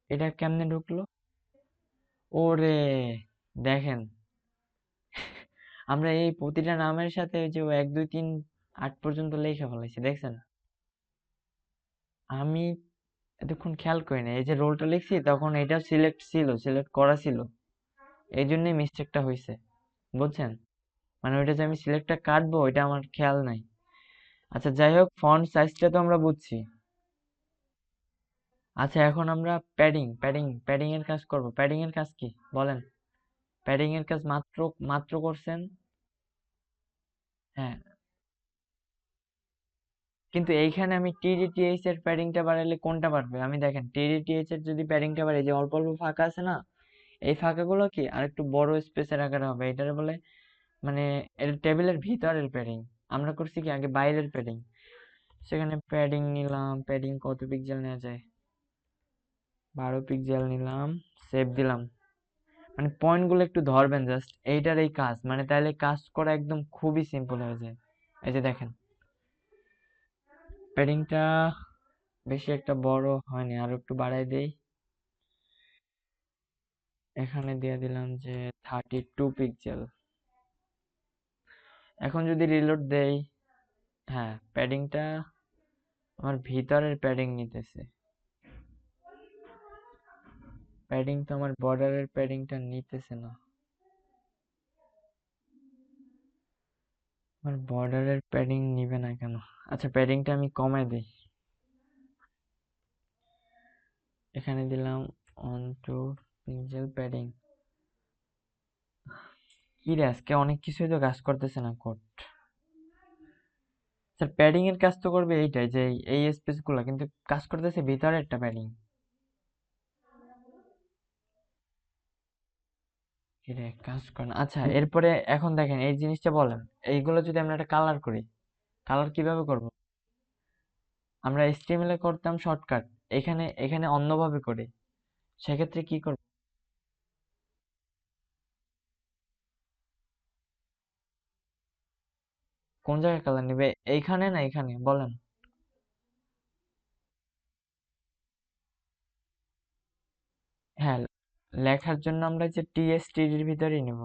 এটা কেমনে ঢুকলো? ওরে, দেখেন, আমরা এই প্রতিটা নামের সাথে ওই যে 1 2 3 8 পর্যন্ত লেখা ফেলাইছি, দেখছেন? আমি এতক্ষণ খেয়াল করি না, এই যে রোলটা লিখছি তখন এটা সিলেক্ট ছিল, সিলেক্ট করা ছিল, এই জন্যই মিস্টেকটা হয়েছে, বুঝছেন? মানে ওইটা যে আমি সিলেক্টটা কাটবো ওইটা আমার খেয়াল নাই। আচ্ছা, যাই হোক, ফন্ট সাইজটা তো আমরা বুঝছি। আচ্ছা, এখন আমরা প্যাডিং প্যাডিং প্যাডিং এর কাজ করব। প্যাডিং এর কাজ কি বলেন? প্যাডিং এর কাজ মাত্র মাত্র করছেন। হ্যাঁ, কিন্তু এইখানে আমি টিডিটিএইচ এর প্যাডিংটা বাড়াইলে কোনটা বাড়বে? আমি দেখেন, টিডিটিএইচ এর যদি প্যাডিংটা বাড়াই, যে অল্প অল্প ফাঁকা আছে না, এই ফাঁকাগুলো কি আরেকটু বড় স্পেসের আকারে হবে, এটারে বলে মানে এর টেবিলের ভিতরের প্যাডিং। আমরা করছি কি আগে বাইরের প্যাডিং। সেখানে প্যাডিং নিলাম, প্যাডিং কত পিক্সেল নেওয়া যায়, 12 পিক্সেল নিলাম, সেভ দিলাম। মানে পয়েন্ট গুলো একটু ধরবেন, জাস্ট এইটার এই কাজ, মানে তাহলে কাজ করা একদম খুবই সিম্পল হয়ে যায়। এই যে দেখেন, প্যাডিংটা বেশি একটা বড় হয়নি, আরো একটু বাড়াই দেই। এখানে দিয়ে দিলাম যে 32 পিক্সেল। এখন যদি রিলোড দেই, হ্যাঁ, প্যাডিংটা আমার ভিতরের প্যাডিং নিতেছে, প্যাডিং তো আমার বর্ডারের প্যাডিংটা নিতেছে না। আমার বর্ডারের প্যাডিং নিবে না কেন? আচ্ছা, প্যাডিংটা আমি কমাই দিই, এখানে দিলাম 1 2 পিক্সেল প্যাডিং। কি রে, আজকে অনেক কিছুই তো কাজ করতেছে না কোড। স্যার, প্যাডিং এর কাজ তো করবে এইটাই, যে এই স্পেস গুলা, কিন্তু কাজ করতেছে ভিতরে একটা প্যাডিং। এরে কাজ করে না। আচ্ছা, এরপরে এখন দেখেন এই জিনিসটা বলেন, এইগুলো যদি আমরা একটা কালার করি, কালার কিভাবে করব? আমরা HTML এ করতাম শর্টকাট, এখানে এখানে অন্যভাবে করি, সেক্ষেত্রে কি করব? কোন জায়গায় কালার নিবে, এইখানে না এখানে বলেন? হ্যাঁ, লেখার জন্য আমরা যে TSTD এর ভিতরেই নিব।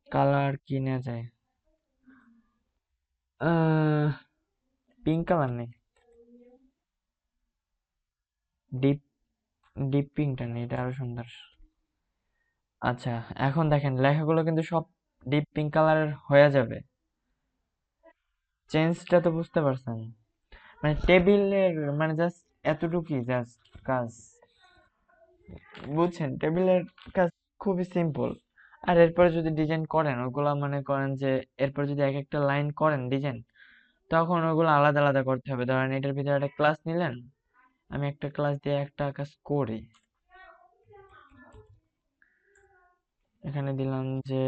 কালার কি নেওয়া যায়? আহ পিঙ্ক কালার নেই, ডিপ ডিপ পিঙ্কটা নেই, এটা আরো সুন্দর। আচ্ছা, এখন দেখেন লেখাগুলো কিন্তু সব ডিপ পিঙ্ক কালারের হয়ে যাবে। চেঞ্জটা তো বুঝতে পারছেন? মানে টেবিলের, মানে জাস্ট এতটুকুই জাস্ট কাজ, বুঝছেন? টেবিলের কাজ খুবই সিম্পল। আর এরপরে যদি ডিজাইন করেন ওগুলা, মনে করেন যে এরপর যদি এক একটা লাইন করেন ডিজাইন, তখন ওগুলো আলাদা আলাদা করতে হবে। ধরেন এটার ভিতরে একটা ক্লাস নিলেন, আমি একটা ক্লাস দিয়ে একটা কাজ করি, এখানে দিলাম যে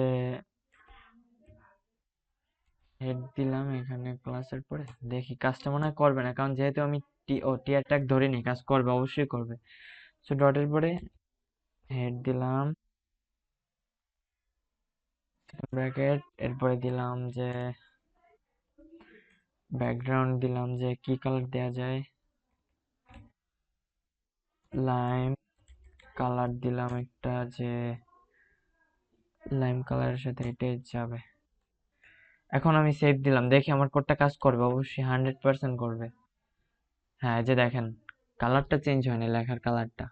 হেড দিলাম এখানে ক্লাসের পরে, দেখি কাজটা মনে হয় করবে না, কারণ যেহেতু আমি টিয়ার ট্যাগ ধরিনি, কাজ করবে, অবশ্যই করবে। সো ডটের পরে হেড দিলাম, ব্র্যাকেট, এরপরে দিলাম যে ব্যাকগ্রাউন্ড, দিলাম যে কি কালার দেয়া যায়, লাইম কালার দিলাম একটা, যে লাইম কালারের সাথে এটাই যাবে। এখন আমি সেভ দিলাম, দেখি আমার কোডটা কাজ করবে, অবশ্যই 100% করবে। হ্যাঁ, এই যে দেখেন কালারটা চেঞ্জ হয়নি, লেখার কালারটা,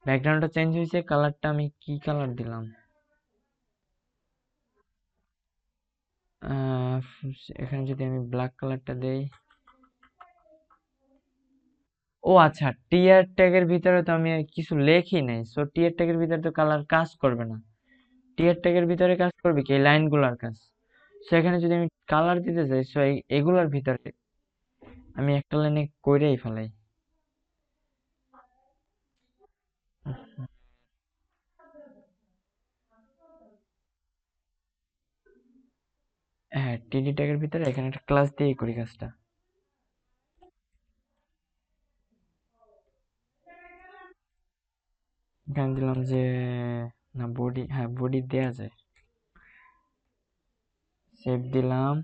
ব্যাকগ্রাউন্ডটা চেঞ্জ হয়েছে, কালারটা আমি কি কালার দিলাম, আহ, এখানে যদি আমি ব্ল্যাক কালারটা দেই। ও আচ্ছা, টিয়ার ট্যাগের ভিতরে তো আমি কিছু লেখি নাই, সো টিয়ার ট্যাগের ভিতরে তো কালার কাজ করবে না। টিয়ার ট্যাগের ভিতরে কাজ করবে কি, এই লাইনগুলোর কাজ। সেখানে যদি আমি কালার দিতে চাই, সো এগুলার ভিতরে আমি একটা লাইনে কইরেই ফেলাই। হ্যাঁ, টিডি ট্যাগের ভিতরে এখানে একটা ক্লাস দিয়েই করি কাজটা। এখানে দিলাম যে, না বডি, হ্যাঁ বডি দেয়া যায়, সেভ দিলাম।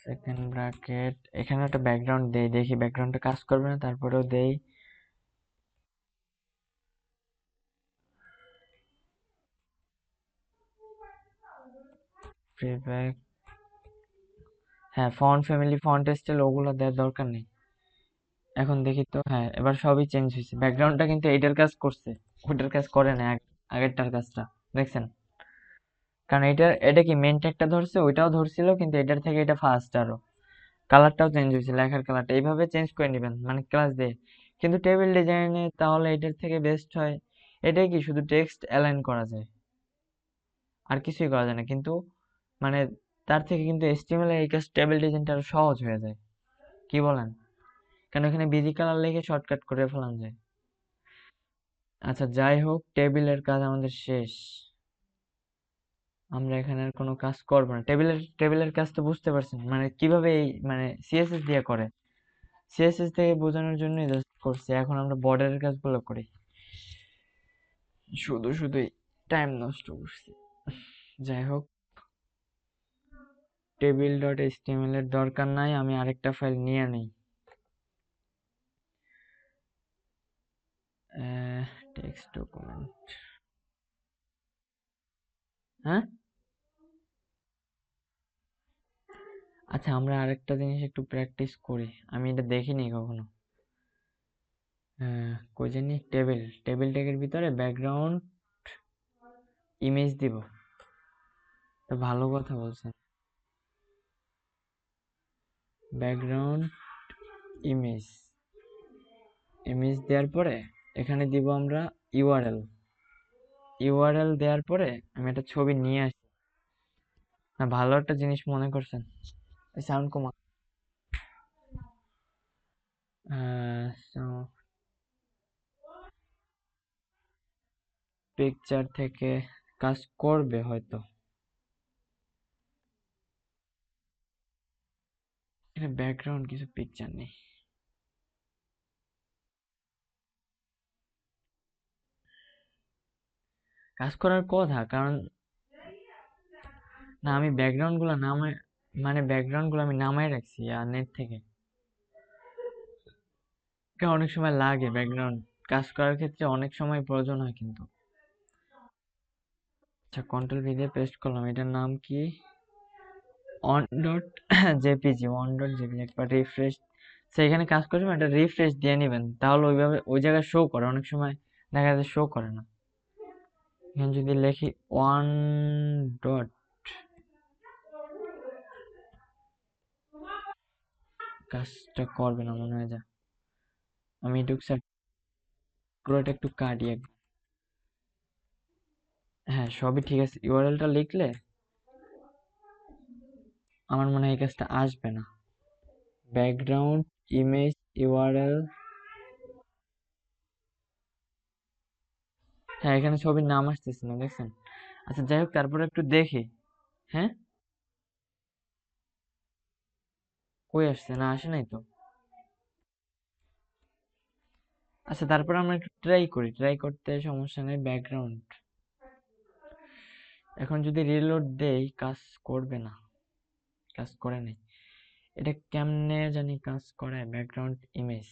সেকেন্ড ব্র্যাকেট, এখানে একটা ব্যাকগ্রাউন্ড দেই, দেখি ব্যাকগ্রাউন্ডটা কাজ করবে না, তারপরেও দেই ফ্রি ব্যাক। হ্যাঁ, ফন্ট ফ্যামিলি, ফন্ট স্টাইল ওগুলো দেওয়ার দরকার নেই। এখন দেখি তো, হ্যাঁ এবার সবই চেঞ্জ হয়েছে, ব্যাকগ্রাউন্ডটা কিন্তু এইটার কাজ করছে, ওইটার কাজ করে না, আগেরটার কাজটা দেখছেন। কারণ এটা কি মেন ট্যাগটা ধরছে, ওইটাও ধরছিল, কিন্তু এটার থেকে এটা ফাস্ট আরো, কালারটাও চেঞ্জ হয়েছে, লেখার কালারটা এইভাবে চেঞ্জ করে নেবেন মানে ক্লাস দিয়ে। কিন্তু টেবিল ডিজাইনে তাহলে এটার থেকে বেস্ট হয়, এটাই কি শুধু টেক্সট অ্যালাইন করা যায়, আর কিছুই করা যায় না, কিন্তু মানে তার থেকে কিন্তু এইচটিএমএল এর এই কাজ টেবিল ডিজাইনটা আরো সহজ হয়ে যায়, কি বলেন? কারণ এখানে বিজি কালার লিখে শর্টকাট করে ফেলান যায়। আচ্ছা যাই হোক, টেবিলের কাজ আমাদের শেষ, আমরা এখানে আর কোনো কাজ করবো না। টেবিলের কাজ তো বুঝতে পারছেন, মানে কিভাবে এই মানে সিএসএস দিয়ে করে, সিএসএস থেকে বোঝানোর জন্যই জাস্ট করছি। এখন আমরা বর্ডারের কাজগুলো করি, শুধু শুধুই টাইম নষ্ট করছি। যাই হোক, টেবিল ডট এইচটিএমএল এর দরকার নাই, আমি আরেকটা ফাইল নিয়ে নিই, টেক্সট ডকুমেন্ট। হ্যাঁ, আচ্ছা আমরা আরেকটা জিনিস একটু প্র্যাকটিস করি, আমি এটা দেখিনি কখনো। কই জানি, টেবিল ট্যাগের ভিতরে ব্যাকগ্রাউন্ড ইমেজ দিব, তো ভালো কথা বলছেন। ব্যাকগ্রাউন্ড ইমেজ, ইমেজ দেওয়ার পরে এখানে দিব আমরা ইউআরএল, ইউআরএল দেওয়ার পরে আমি একটা ছবি নিয়ে আসি। না, ভালো একটা জিনিস মনে করছেন, সাউন্ড কমা। পিকচার থেকে কাজ করবে হয়তো, এখানে ব্যাকগ্রাউন্ড কিছু পিকচার নেই, কাজ করার কথা, কারণ না আমি ব্যাকগ্রাউন্ড গুলো নামায়, মানে ব্যাকগ্রাউন্ড গুলো আমি নামায় রাখছি আর নেট থেকে, কারণ অনেক সময় লাগে ব্যাকগ্রাউন্ড কাজ করার ক্ষেত্রে, অনেক সময় প্রয়োজন হয় কিন্তু। আচ্ছা, কন্ট্রোল ভি দিয়ে পেস্ট করলাম, এটার নাম কি, on dot JPG, on dot JPG, একবার রিফ্রেশ, সেইখানে কাজ করবেন, এটা রিফ্রেশ দিয়ে নেবেন, তাহলে ওইভাবে ওই জায়গায় শো করে, অনেক সময় দেখা যায় শো করে না। এখানে যদি লিখি ওয়ান ডট, কাজটা করবে না মনে হয়, যা আমি এটুকু পুরোটা একটু কাটি হ্যাঁ সবই ঠিক আছে, ইউআরএলটা লিখলে আমার মনে হয় এই কাজটা আসবে না। ব্যাকগ্রাউন্ড ইমেজ ইউআরএল, হ্যাঁ এখানে ছবির নাম আসতেছে না, দেখছেন? আচ্ছা যাই হোক, তারপরে একটু দেখি। হ্যাঁ, কই আসছে, না আসে নাই তো। আচ্ছা তারপর আমরা একটু ট্রাই করি, ট্রাই করতে সমস্যা নেই। ব্যাকগ্রাউন্ড, এখন যদি রিলোড দেই কাজ করবে না, কাজ করে নাই, এটা কেমনে জানি কাজ করে, ব্যাকগ্রাউন্ড ইমেজ,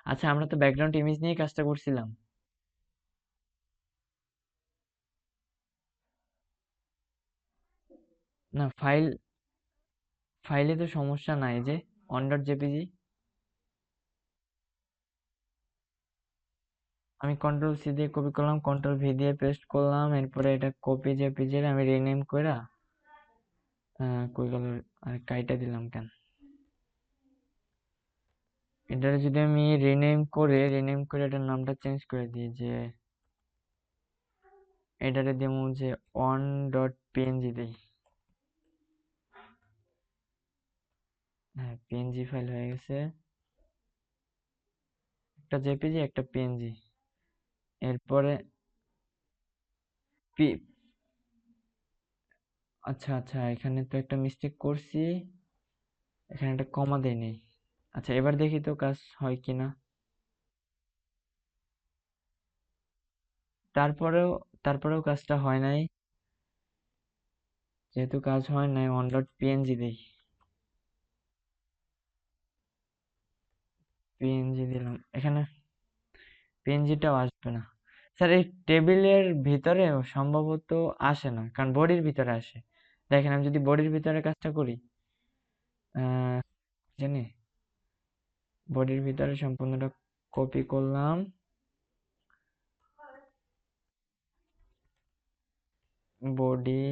আচ্ছা, আমরা তো ব্যাকগ্রাউন্ড ইমেজ নিয়ে কাজটা করছিলাম। না, ফাইলে তো সমস্যা নাই, যে অন ডট জেপিজি। আমি কন্ট্রোল সি দিয়ে কপি করলাম, কন্ট্রোল ভি দিয়ে পেস্ট করলাম, এরপরে এটা কপি জেপিজি এর আমি রিনেম কইরা কই গেল, আর কাইটা দিলাম কেন? এটারে যদি আমি রিনেম করে এটার নামটা চেঞ্জ করে দিই, যে এটারে দিমু যে অন ডট পিএনজি দিই। হ্যাঁ, পিএনজি ফাইল হয়ে গেছে, একটা জেপিজি একটা পিএনজি। এরপরে পি আচ্ছা আচ্ছা, এখানে তো একটা মিস্টেক করছি, এখানে একটা কমা দেয়নি। আচ্ছা, এবার দেখি তো কাজ হয় কিনা। তারপরেও তারপরেও কাজটা হয় নাই। যেহেতু কাজ হয় নাই, অন ডট পিএনজি দিই। পিএনজি দিলাম, এখানে পিএনজিটাও আসবে না। স্যার, এই টেবিলের ভিতরে সম্ভবত আসে না, কারণ বডির ভিতরে আসে। দেখেন, আমি যদি বডির ভিতরে কাজটা করি, আহ জানি, বডির ভিতরে সম্পূর্ণটা কপি করলাম, body,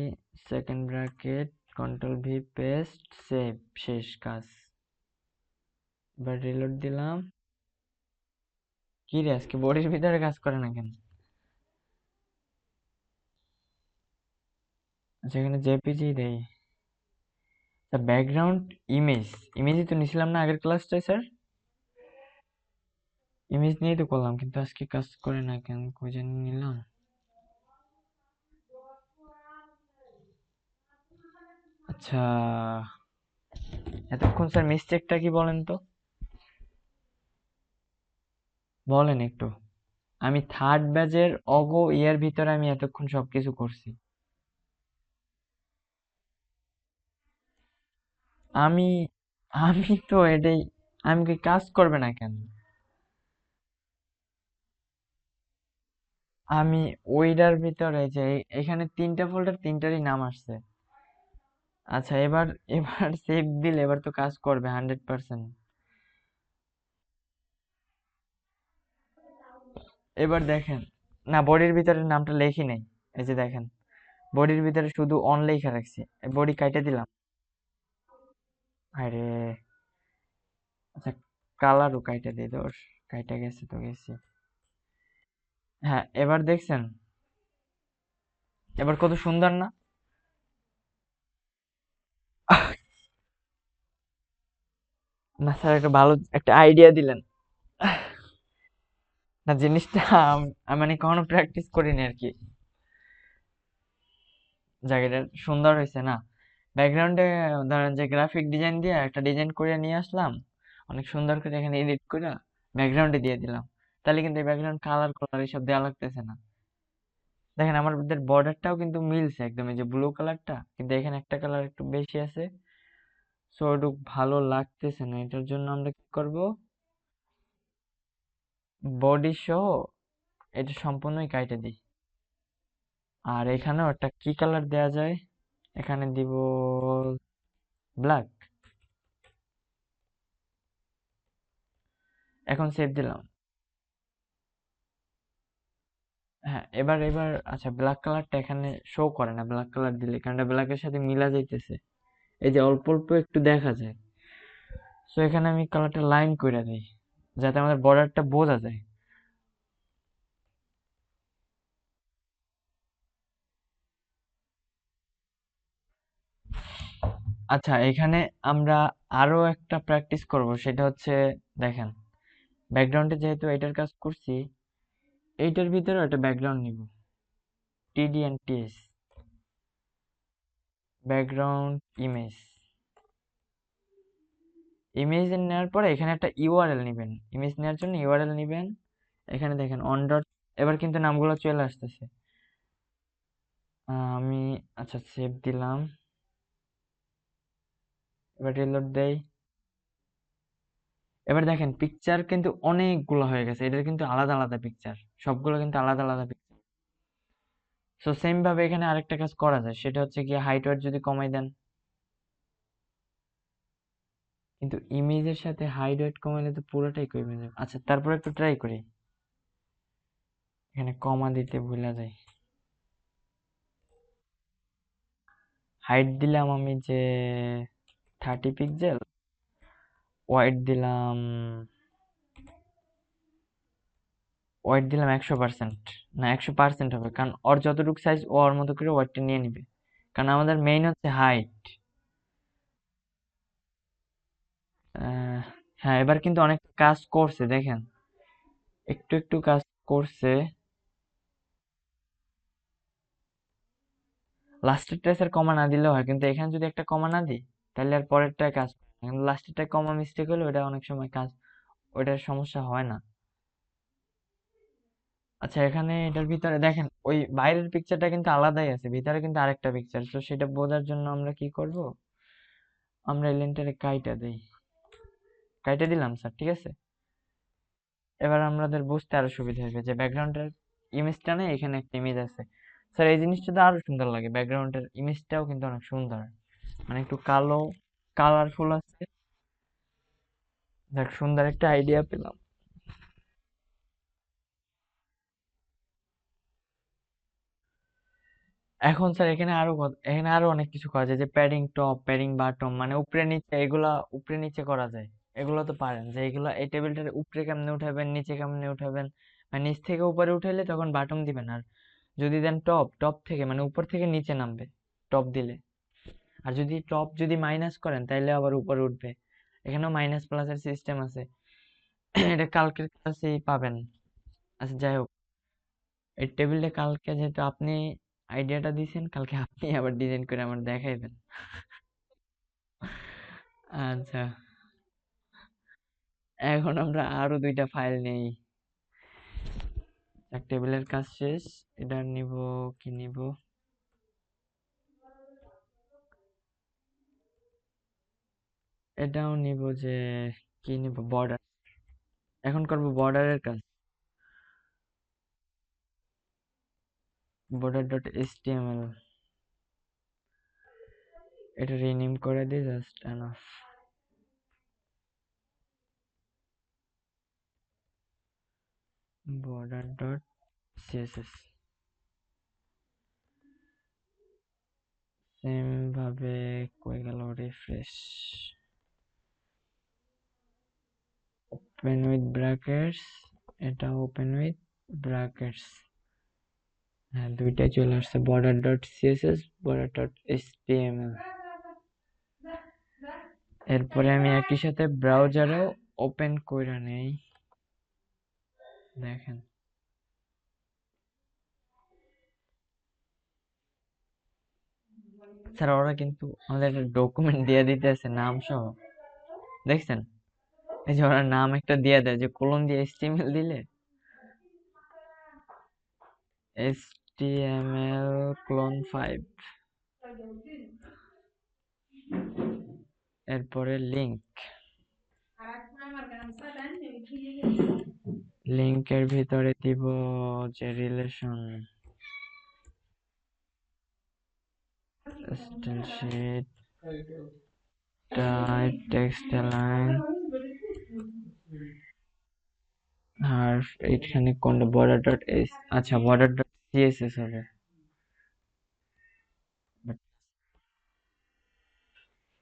second bracket, control V paste, save, শেষ কাজ। এবার রিলোড দিলাম। কি রে, আজকে বডির ভিতরে কাজ করে না কেন? আচ্ছা, এখানে জেপিজি দেই। ব্যাকগ্রাউন্ড ইমেজ, ইমেজই তো নিছিলাম না আগের ক্লাসটায় স্যার? ইমেজ নিয়েই তো করলাম, কিন্তু আজকে কাজ করে না কেন, কই জানি নিলাম। আচ্ছা, এতক্ষণ স্যার মিস্টেকটা কি বলেন তো, বলেন একটু। আমি থার্ড ব্যাচের অগো ইয়ার ভিতরে আমি এতক্ষণ সবকিছু করছি। আমি আমি তো এটাই, আমি কি কাজ করবে না কেন? আমি ওইটার ভিতরে যে এখানে তিনটা ফোল্ডার, তিনটারই নাম আসছে। আচ্ছা, এবার এবার সেভ দিলে এবার তো কাজ করবে 100%। এবার দেখেন, না, বডির ভিতরে নামটা লেখি নাই। এই যে দেখেন, বডির ভিতরে শুধু অন লেখা রাখছি, বডি কাইটে দিলাম। আরে, আচ্ছা, কালারও কাইটে দিই দোষ, কাইটা গেছে তো গেছে। হ্যাঁ, এবার দেখছেন, এবার কত সুন্দর না? না স্যার, একটা ভালো একটা আইডিয়া দিলেন। না, জিনিসটা আমি মানে কখনো প্র্যাকটিস করিনি আর কি। জায়গাটা সুন্দর হয়েছে না? ব্যাকগ্রাউন্ডে ধরেন যে গ্রাফিক ডিজাইন দিয়ে একটা ডিজাইন করে নিয়ে আসলাম, অনেক সুন্দর করে এখানে এডিট করে ব্যাকগ্রাউন্ডে দিয়ে দিলাম, তাহলে কিন্তু ব্যাকগ্রাউন্ড কালার কালার এইসব দেওয়া লাগতেছে না। দেখেন, আমাদের বর্ডারটাও কিন্তু মিলছে একদম, এই যে ব্লু কালারটা, কিন্তু এখানে একটা কালার একটু বেশি আছে, সো একটু ভালো লাগতেছে না। এটার জন্য আমরা কি করব, বডি সহ এটা সম্পূর্ণই কাইটে দিই। আর এখানেও একটা কি কালার দেয়া যায়, এখানে দিব ব্ল্যাক। এখন সেভ দিলাম। হ্যাঁ, এবার এবার আচ্ছা, ব্ল্যাক কালারটা এখানে শো করে না, ব্ল্যাক কালার দিলে, কারণ ব্ল্যাকের সাথে মিলা যাইতেছে, এই যে অল্প অল্প একটু দেখা যায়। সো এখানে আমি কালারটা লাইন করে দিই, যাতে আমাদের বর্ডারটা বোঝা যায়। আচ্ছা, এখানে আমরা আরো একটা প্র্যাকটিস করব, সেটা হচ্ছে, দেখেন, ব্যাকগ্রাউন্ডে যেহেতু এটার কাজ করছি, এইটার ভিতরে একটা ব্যাকগ্রাউন্ড নিব, TDNTS, ব্যাকগ্রাউন্ড ইমেজ। ইমেজ নেওয়ার পরে এখানে একটা ইউআরএল নেবেন, ইমেজ নেওয়ার জন্য ইউআরএল নেবেন। এখানে দেখেন অন ডট, এবার কিন্তু নামগুলো চলে আসতেছে। আমি, আচ্ছা, সেভ দিলাম, এবার রিলোড দেই। এবার দেখেন পিকচার কিন্তু অনেকগুলো হয়ে গেছে, এটার কিন্তু আলাদা আলাদা পিকচার, সবগুলো কিন্তু আলাদা আলাদা পিকচার। সো সেম ভাবে এখানে আরেকটা কাজ করা যায়, সেটা হচ্ছে কি হাইট ওয়েট যদি কমাই দেন, কিন্তু ইমেজের সাথে হাইট ওয়েট কমাইলে তো পুরোটাই কমে যাবে। আচ্ছা তারপর একটু ট্রাই করি, এখানে কমা দিতে ভুলা যায়। হাইট দিলাম আমি যে 30 পিক্সেল, ওয়াইড দিলাম, 100%, না 100% হবে, কারণ ওর যতটুকু সাইজ ও ওর মতো করে ওয়াইডটা নিয়ে নিবে, কারণ আমাদের মেইন হচ্ছে হাইট। হ্যাঁ এবার কিন্তু অনেক কাজ করছে দেখেন, একটু একটু কাজ করছে। লাস্টের ট্রেসের কমা না দিলেও হয়, কিন্তু এখানে যদি একটা কমা না দিই তাহলে আর পরেরটায় কাজ করে না। কিন্তু লাস্টেরটায় কমা মিস্টেক হলে ওটা অনেক সময় কাজ, ওইটার সমস্যা হয় না। আচ্ছা এখানে এটার ভিতরে দেখেন ওই বাইরের পিকচারটা কিন্তু আলাদাই আছে, ভিতরে কিন্তু আরেকটা পিকচার, তো সেটা বোঝার জন্য আমরা কি করব, আমরা এই লেনটারে কাইটা দেই, কাইটা দিলাম স্যার, ঠিক আছে। এবার আমাদের বুঝতে আরো সুবিধা হবে যে ব্যাকগ্রাউন্ডের ইমেজটা নেই, এখানে একটা ইমেজ আছে। স্যার এই জিনিসটা তো আরো সুন্দর লাগে, ব্যাকগ্রাউন্ডের ইমেজটাও কিন্তু অনেক সুন্দর, মানে একটু কালো কালারফুল আছে। দেখ সুন্দর একটা আইডিয়া পেলাম। এখন স্যার এখানে আরো এখানে আরো অনেক কিছু করা যায়, যে প্যাডিং টপ, প্যাডিং বটম, মানে উপরে নিচে, এগুলা উপরে নিচে করা যায়। এগুলো তো পারেন যে এগুলা এই টেবিলটার উপরে কেমনে উঠাবেন, নিচে কেমনে উঠাবেন, মানে নিচ থেকে উপরে উঠাইলে তখন বাটম দিবেন, আর যদি দেন টপ, টপ থেকে মানে উপর থেকে নিচে নামবে টপ দিলে, আর যদি টপ যদি মাইনাস করেন তাইলে আবার উপরে উঠবে। এখানেও মাইনাস প্লাসের সিস্টেম আছে। এটা কালকের ক্লাসেই পাবেন। আচ্ছা যাই হোক, এই টেবিলটা কালকে যেহেতু আপনি আইডিয়াটা দিয়েছেন, কালকে আপনি আবার ডিজাইন করে আমার দেখাইবেন। আচ্ছা এখন আমরা আরো দুইটা ফাইল নেই। এক টেবিলের কাজ শেষ, এটা নিব, কি নিব, এটাও নিব, যে কি নিব, বর্ডার, এখন করব বর্ডারের কাজ। বর্ডার ডট এইচটিএমএল, এটা রিনেম করে দিই, just enough. Border dot CSS, same ভাবে কই গেল, রিফ্রেশ, ওপেন উইথ ব্র্যাকেটস, এটা ওপেন উইথ ব্র্যাকেটস, হ্যাঁ দুইটাই চলে আসছে, border dot CSS, border dot HTML. এরপরে আমি একই সাথে ব্রাউজারও ওপেন কইরা নেই, দেখেন। স্যার ওরা কিন্তু আমাদের একটা ডকুমেন্ট দিয়ে দিতেছে নাম সহ, দেখছেন? এই যে ওরা নাম একটা দিয়ে দেয়, যে কোলন দিয়ে এইচটিএমএল দিলে এইচটিএমএল ক্লোন 5, এরপরে লিংক, লিংকের ভিতরে দিব যে relation, style sheet, type text line, আর এইখানে কোনটা, বর্ডার ডট এস, আচ্ছা বর্ডার ডট সিএসএস হবে।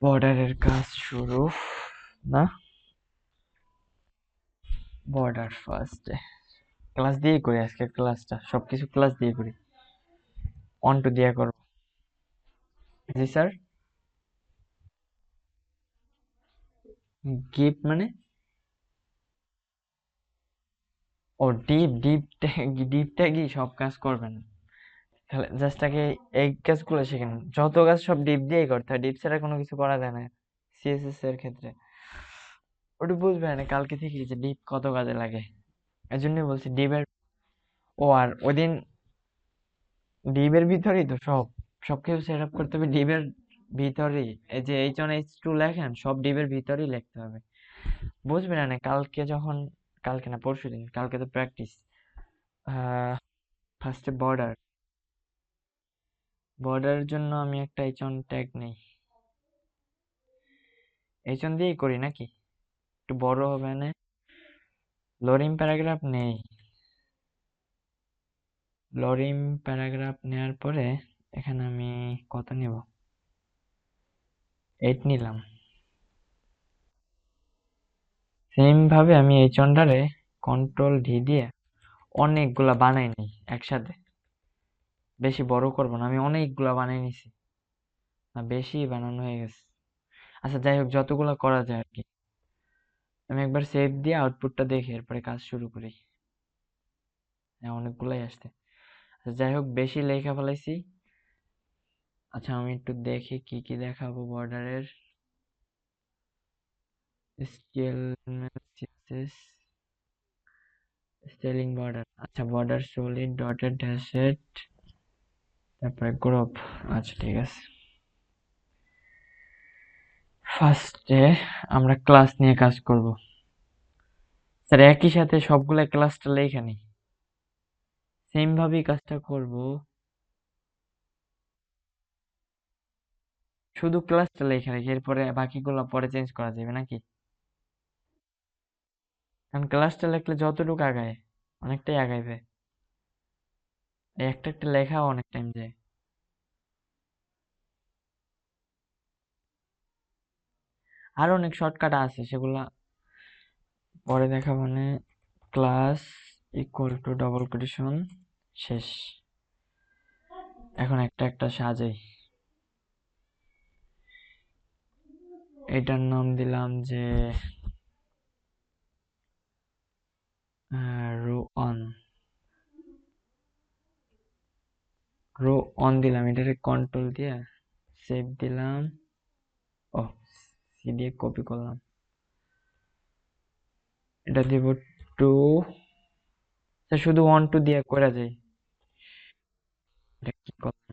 বর্ডারের কাজ শুরু, না বর্ডার ফার্স্টে ক্লাস দিয়ে করি, আজকে ক্লাসটা সবকিছু ক্লাস দিয়ে করি, অন টু দিয়ে করব। জি স্যার। গিফট মানে? ও ডিপ, ডিপটা কি সব কাজ করবেন, জাস্ট আগে এই কাজগুলো শিখেন, যত কাজ সব ডিপ দিয়েই করতে হয়, ডিপ ছাড়া কোনো কিছু করা যায় না সিএসএস এর ক্ষেত্রে। ওটা বুঝবেন না কালকে থেকে যে ডিপ কত কাজে লাগে, এই জন্যই বলছি ডিপের। ও আর ওইদিন ডিপের ভিতরেই তো সব, সবকিছু সেট আপ করতে হবে ডিপের ভিতরেই, এই যে H1 H2 লেখেন সব ডিপের ভিতরেই লিখতে হবে। বুঝবি না কালকে যখন, কালকে না পরশুদিন, কালকে তো প্র্যাকটিস। ফার্স্টে বর্ডারের জন্য আমি একটা এইচন ট্যাগ নেই। এইচন দিয়েই করি নাকি, একটু বড় হবে না? লরিম প্যারাগ্রাফ নেই। লরিম প্যারাগ্রাফ নেওয়ার পরে এখানে আমি কত নিব, 8 নিলাম। সেম ভাবে আমি এইচনটারে কন্ট্রোল ডি দিয়ে অনেকগুলা বানাই নিই একসাথে। বেশি বড় করব না, আমি অনেকগুলা বানাই নিছি, না বেশি বানানো হয়ে গেছে। আচ্ছা যাই হোক, যতগুলা করা যায় আর কি। আমি একবার সেভ দিয়ে আউটপুটটা দেখে এরপরে কাজ শুরু করি। হ্যাঁ, অনেকগুলাই আসছে। আচ্ছা যাই হোক, বেশি লেখা ফেলাইছি। আচ্ছা আমি একটু দেখি কি কি দেখাবো বর্ডারের। Scale, CSS, styling border. আচ্ছা বর্ডার সলিড ডটেড ড্যাশেড, তারপরে গ্রুপ। আচ্ছা ঠিক আছে। ফার্স্টে আমরা ক্লাস নিয়ে কাজ করব। স্যার একই সাথে সবগুলা ক্লাসটা লেখা নেই, সেম ভাবেই কাজটা করব। শুধু ক্লাসটা লেখা রাখি, এরপরে বাকিগুলো পরে চেঞ্জ করা যাবে নাকি? কারণ ক্লাসটা লিখলে যতটুকু আগায়, অনেকটাই আগাইবে। এই একটা একটা লেখা অনেক টাইম যায়। আর অনেক শর্টকাট আছে, সেগুলা পরে দেখা। মানে class equal to double quotation, শেষ। এখন একটা একটা সাজাই। এটার নাম দিলাম যে রো অন। রো অন দিলাম, এটাকে কন্ট্রোল দিয়ে সেভ দিলাম। ও, সি দিয়ে কপি করলাম। এটা দিব টু। শুধু 1 2 দিয়ে করা যায়। এটা কি করলাম,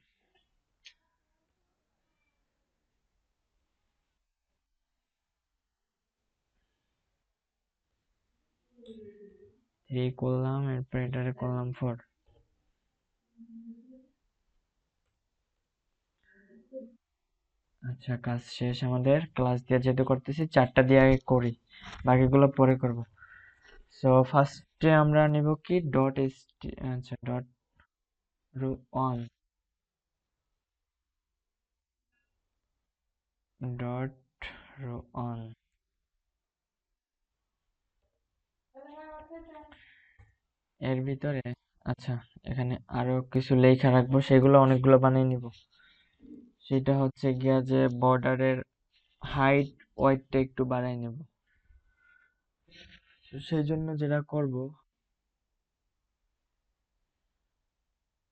3 করলাম, এরপর এটারে করলাম 4। আচ্ছা কাজ শেষ আমাদের। ক্লাস দিয়ে যেহেতু করতেছি, 4টা দিয়ে আগে করি, বাকিগুলো পরে করব। সো ফার্স্টে আমরা নিব কি ডট এস। আচ্ছা dot row on, dot row on. এর ভিতরে আচ্ছা এখানে আরো কিছু লেখা রাখবো, সেগুলো অনেকগুলো বানিয়ে নিব। সেটা হচ্ছে গিয়া যে বর্ডারের হাইট ওয়েটটা একটু বাড়াই নেব। সেই জন্য যেটা করব,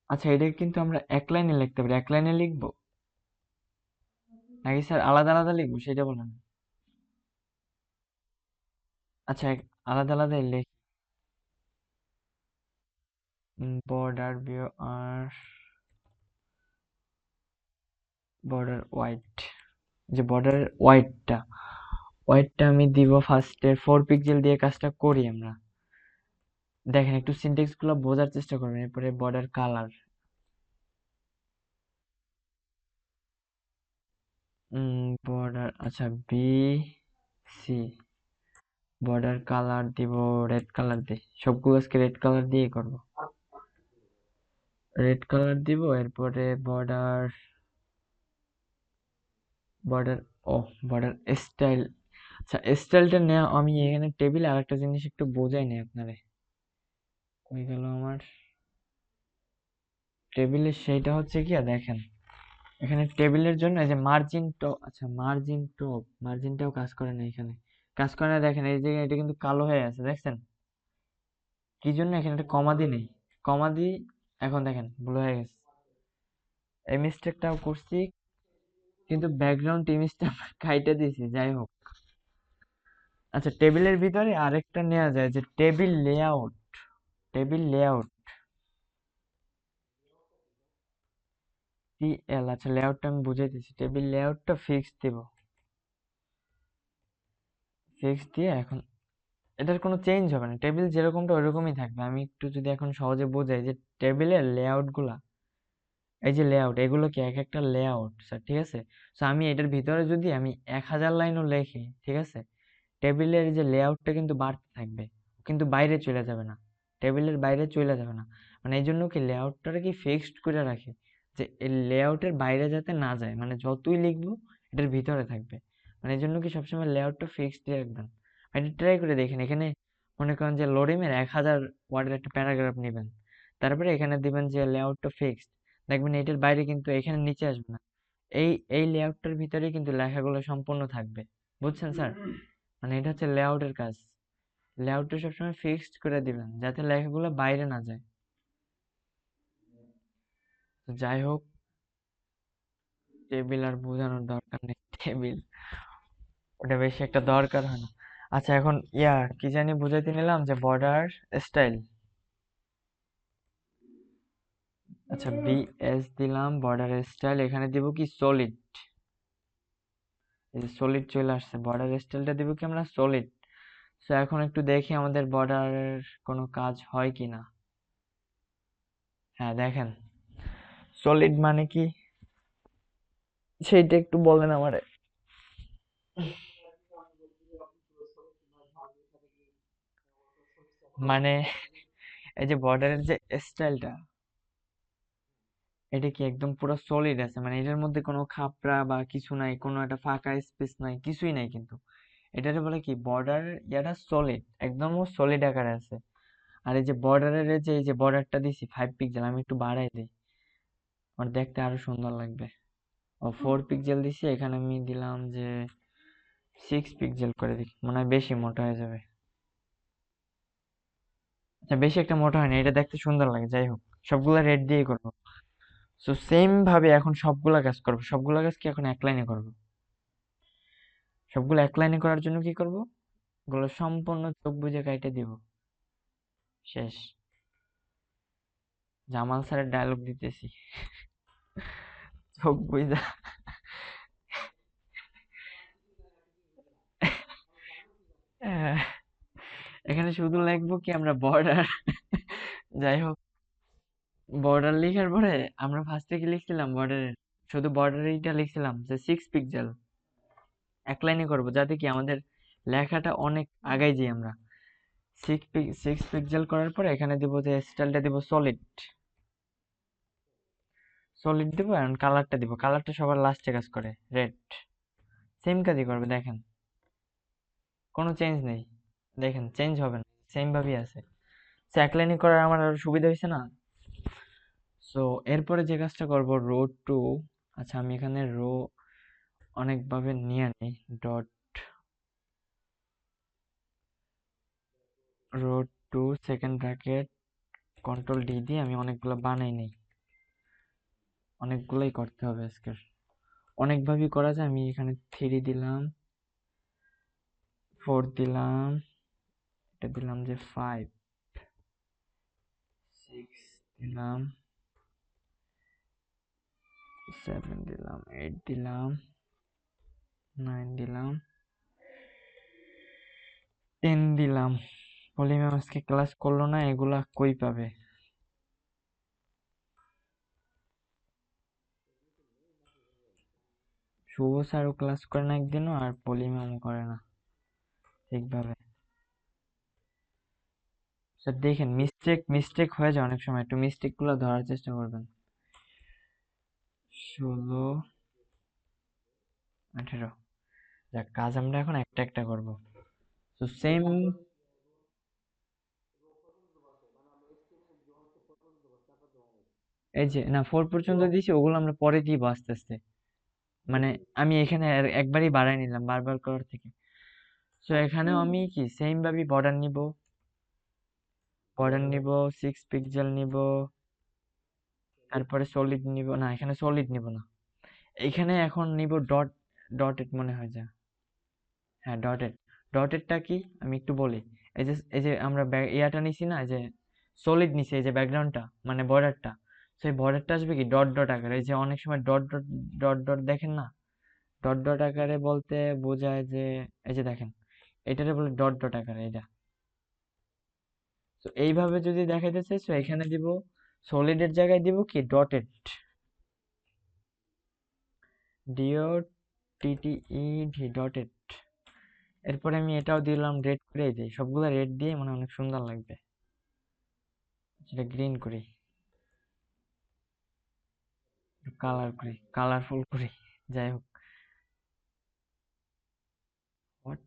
আচ্ছা এটা কিন্তু আমরা এক লাইনে লিখতে পারি, এক লাইনে লিখবো নাকি স্যার আলাদা আলাদা লিখবো সেটা বলেন। আচ্ছা আলাদা আলাদাই লিখ। বর্ডার বিও আর বর্ডার হোয়াইট, যে বর্ডারের হোয়াইটটা আমি দিব ফার্স্টে 4 পিক্সেল দিয়ে কাজটা করি আমরা। দেখেন একটু সিনট্যাক্স গুলো বোঝার চেষ্টা করবেন। এরপরে বর্ডার কালার, বর্ডার আচ্ছা বি সি, বর্ডার কালার দিব রেড কালার দিয়ে, সবগুলো আজকে রেড কালার দিয়ে করব। রেড কালার দিব। এরপরে বর্ডার, বর্ডার ও বর্ডার স্টাইল। আচ্ছা স্টাইলটা নেওয়া, আমি এখানে টেবিলে আরেকটা জিনিস একটু বোঝাই নাই আপনারে। কই গেল আমার টেবিলে? সেইটা হচ্ছে কি দেখেন, এখানে টেবিলের জন্য এই যে মার্জিন টপ, আচ্ছা মার্জিন টপ, মার্জিনটাও কাজ করে না এখানে। কাজ করে না, দেখেন এই যে এটা কিন্তু কালো হয়ে আছে, দেখছেন কি জন্য? এখানে একটা কমা দিই নেই, কমা দিই। এখন দেখেন ভুল হয়ে গেছে, এই মিস্টেকটাও করছি, কিন্তু ব্যাকগ্রাউন্ড ইমেজটা কাইটা দিয়েছি। যাই হোক, আচ্ছা টেবিলের ভিতরে আরেকটা নেওয়া যায় যে table layout. Table layout TL. আচ্ছা লেআউটটা আমি বুঝাইতেছি, টেবিল লেআউটটা ফিক্স দিব। ফিক্স দিয়ে এখন এটার কোনো চেঞ্জ হবে না, টেবিল যেরকমটা ওইরকমই থাকবে। আমি একটু যদি এখন সহজে বোঝাই যে টেবিলের লেআউট গুলা, এই যে লেআউট, এগুলো কি এক একটা লেআউট স্যার, ঠিক আছে? তো আমি এটার ভিতরে যদি আমি 1000 লাইনও লেখি, ঠিক আছে, টেবিলের যে লেআউটটা কিন্তু বাড়তে থাকবে, কিন্তু বাইরে চলে যাবে না, টেবিলের বাইরে চলে যাবে না। মানে এই জন্য কি লেআউটটা কি ফিক্সড করে রাখে, যে এই লেআউটের বাইরে যাতে না যায়, মানে যতই লিখবো এটার ভিতরে থাকবে। মানে এই জন্য কি সবসময় লেআউটটা ফিক্সড দিয়ে রাখবেন। এটা ট্রাই করে দেখেন, এখানে মনে করেন যে লোরিমের 1000 ওয়ার্ডের একটা প্যারাগ্রাফ নেবেন, তারপরে এখানে দিবেন যে লেআউটটা ফিক্সড, দেখবেন এটার বাইরে কিন্তু এখানে নিচে আসবে না, এই এই লেআউটটার ভিতরেই কিন্তু লেখাগুলো সম্পূর্ণ থাকবে। বুঝছেন স্যার? মানে এটা হচ্ছে লেআউটের কাজ। লেআউটটা সবসময় ফিক্সড করে দিবেন যাতে লেখাগুলো বাইরে না যায়। তো যাই হোক, টেবিল আর বোঝানোর দরকার নেই, টেবিল ওটা বেশি একটা দরকার হয় না। আচ্ছা, এখন কি জানি বুঝাইতে নিলাম, যে বর্ডার স্টাইল। আচ্ছা, বিএস দিলাম, বর্ডার স্টাইল এখানে দিব কি সলিড। এই যে সলিড চলে আসছে, বর্ডার স্টাইলটা দিব কি আমরা সলিড। তো এখন একটু দেখি আমাদের বর্ডারের কোনো কাজ হয় কিনা। হ্যাঁ, দেখেন সলিড মানে কি সেইটা একটু বলেন আমারে। মানে এই যে বর্ডারের যে স্টাইলটা, এটা কি একদম পুরো সলিড আছে, মানে এটার মধ্যে কোনো খাপড়া বা কিছু নাই, কোনো একটা ফাঁকা স্পেস নাই, কিছুই নাই কিন্তু। এটারে বলে কি বর্ডার, ইয়াটা সলিড, একদম সলিড আকারে আছে। আর এই যে বর্ডারের যে এই যে বর্ডারটা দিছি 5 পিক্সেল, আমি একটু বাড়াই দিই, আমার দেখতে আরো সুন্দর লাগবে। ও 4 পিক্সেল দিছি, এখানে আমি দিলাম যে 6 পিক্সেল করে দিই, মনে হয় বেশি মোটা হয়ে যাবে। আচ্ছা, বেশি একটা মোটা হয় না, এটা দেখতে সুন্দর লাগে। যাই হোক, সবগুলা রেড দিয়েই করবো। তো সেম ভাবে এখন সবগুলা কাজ করবো, সবগুলা কাজ কি এখন এক লাইনে করবো। সবগুলো এক লাইনে করার জন্য কি করব, এগুলো সম্পূর্ণ চোখ বুজে কাইটে দিব। শেষ। জামাল স্যারের ডায়লগ দিতেছি, চোখ বুজা। এখানে শুধু লিখবো কি আমরা বর্ডার। যাই হোক, বর্ডার লেখার পরে আমরা ফার্স্টে কি লিখছিলাম, বর্ডারের শুধু বর্ডারিটা লিখছিলাম যে 6 পিক্সেল, এক লাইনে করবো যাতে কি আমাদের লেখাটা অনেক আগায় যাই আমরা। 6 পিক্সেল করার পরে এখানে দিব যে স্টাইলটা দিব সলিড, সলিড দিব, আর কালারটা দিব, কালারটা সবার লাস্টে কাজ করে, রেড। সেম কাজই করবে, দেখেন কোনো চেঞ্জ নেই, দেখেন চেঞ্জ হবে না, সেম ভাবেই আছে। সো এক লাইনে করার আমার আরো সুবিধা হয়েছে না। সো এরপরে যে কাজটা করব, রো টু। আচ্ছা, আমি এখানে রো অনেকভাবে নিয়ে নিই, dot row two second bracket control D দিয়ে আমি অনেকগুলো বানাই নিই, অনেকগুলোই করতে হবে আজকে, অনেকভাবেই করা যায়। আমি এখানে 3 দিলাম, 4 দিলাম, এটা দিলাম যে 5, 6 দিলাম, 7 দিলাম, 8 দিলাম, 9 দিলাম, 10 দিলাম। পলি ম্যাম আজকে ক্লাস করলো না, এগুলা কই পাবে? শুভ স্যারও ক্লাস করে না একদিনও, আর পলি ম্যামও করে না ঠিকভাবে। স্যার দেখেন, মিস্টেক মিস্টেক হয়ে যায় অনেক সময়, একটু মিস্টেক গুলো ধরার চেষ্টা করবেন। 16, 18, যাক, কাজ আমরা এখন একটা একটা করবো। তো সেম, এই যে না 4 পর্যন্ত দিয়েছি, ওগুলো আমরা পরে দিব আস্তে আস্তে। মানে আমি এখানে একবারই বাড়াই নিলাম বারবার করার থেকে। তো এখানেও আমি কি সেম ভাবে বর্ডার নিব, বর্ডার নিব, 6 পিক্সেল নিব, তারপরে সলিড নিব না, এখানে সলিড নিব না, এখানে এখন নিব ডট, ডটেড মনে হয় যা, হ্যাঁ ডটেড। ডটেডটা কি আমি একটু বলি, এই যে আমরা ইয়াটা নিছি না, এই যে সলিড নিছি, এই যে ব্যাকগ্রাউন্ডটা মানে বর্ডারটা, সেই বর্ডারটা আসবে কি ডট ডট আকারে, এই যে অনেক সময় ডট ডট ডট ডট দেখেন না, ডট ডট আকারে বলতে বোঝায় যে এই যে দেখেন এটারে বলে ডট ডট আকারে এটা। তো এইভাবে যদি দেখাইতে চাইছো এখানে দিব সলিডের জায়গায় দিব কি ডটেড, ডিও টিটিইডি ডটেড। এরপরে আমি এটাও দিলাম রেড করে দিই, সবগুলো রেড দিয়ে মানে অনেক সুন্দর লাগবে। সেটা গ্রিন করি, কালার করি, কালারফুল করি, যাই হোক। What?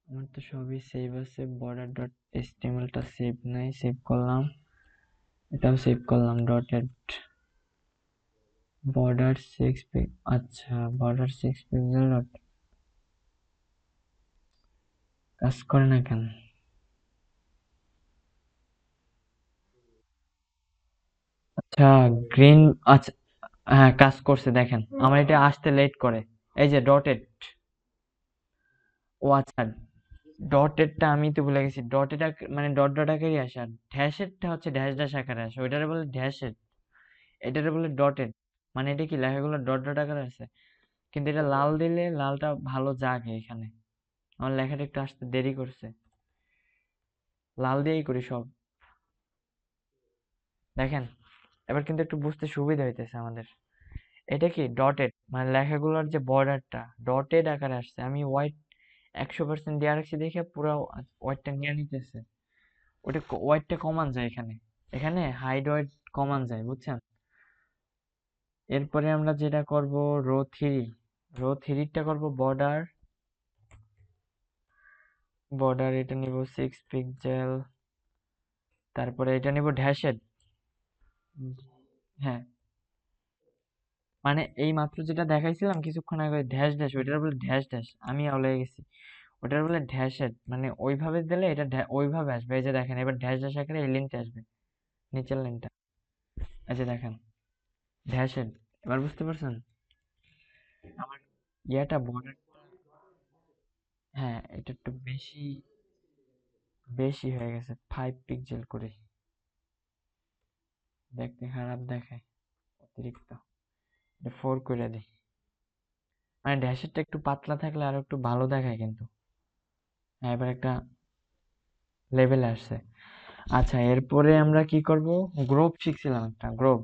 আমার তো সবই সেভ আছে, বর্ডার ডট এচটিএমএলটা সেভ নাই, সেভ করলাম, এটাও সেভ করলাম, ডটেড বর্ডার 6 আচ্ছা বর্ডার 6 পিক্সেল ডট কাজ করে না কেন? আচ্ছা গ্রিন, আচ্ছা হ্যাঁ কাজ করছে দেখেন, আমার এটা আসতে লেট করে। এই যে ডটেড, ও আচ্ছা ডটেডটা আমি তো ভুলে গেছি, ডটেড মানে ডট ডট আকারে আসে, আর ড্যাশেডটা হচ্ছে ড্যাশ ড্যাশ আকারে আসে, ওইটারে বলে ড্যাশেড, এটারে বলে ডটেড। মানে এটা কি লেখাগুলো ডট ডট আকারে আছে, কিন্তু এটা লাল দিলে লালটা ভালো জাগে এখানে। আমার লেখাটা একটু আসতে দেরি করছে, লাল দিয়েই করি সব। দেখেন এবার কিন্তু একটু বুঝতে সুবিধা হইতেছে আমাদের। এটা কি ডটেড মানে লেখাগুলোর যে বর্ডারটা ডটেড আকারে আসছে, আমি হোয়াইট 100% দেওয়া রাখছি দেখে পুরো হোয়াইটটা নিয়ে নিতেছে। ওটা হোয়াইটটা কমান যায় এখানে, এখানে হাইড হোয়াইট কমান যায় বুঝছেন। এরপরে আমরা যেটা করব রো থ্রিটা করব বর্ডার, এটা নিব 6 পিক্সেল, তারপরে এটা নিব ড্যাশেড। হ্যাঁ মানে এই মাত্র যেটা দেখাইছিলাম কিছুক্ষণ আগে ড্যাশ ড্যাশ, ওইটার বলে ড্যাশ ড্যাশ, আমি আউলে গেছি। ওটার বলে ড্যাশেড, মানে ওইভাবে দিলে এটা ওইভাবে আসবে। এই যে দেখেন এবার ড্যাশ ড্যাশ আকারে এই লিঙ্কটা আসবে, নিচের লিঙ্কটা। এই যে দেখেন ড্যাশেড, এবার বুঝতে পারছেন আমার ইয়াটা বর্ডার। হ্যাঁ এটা একটু বেশি বেশি হয়ে গেছে, 5 পিক্সেল করে, দেখতে খারাপ দেখায় অতিরিক্ত। এটা 4 করে দিই, মানে ড্যাশেরটা একটু পাতলা থাকলে আরো একটু ভালো দেখায় কিন্তু। হ্যাঁ এবার একটা লেভেলে আসছে। আচ্ছা এরপরে আমরা কি করব, গ্রুপ শিখছিলাম একটা গ্রুপ।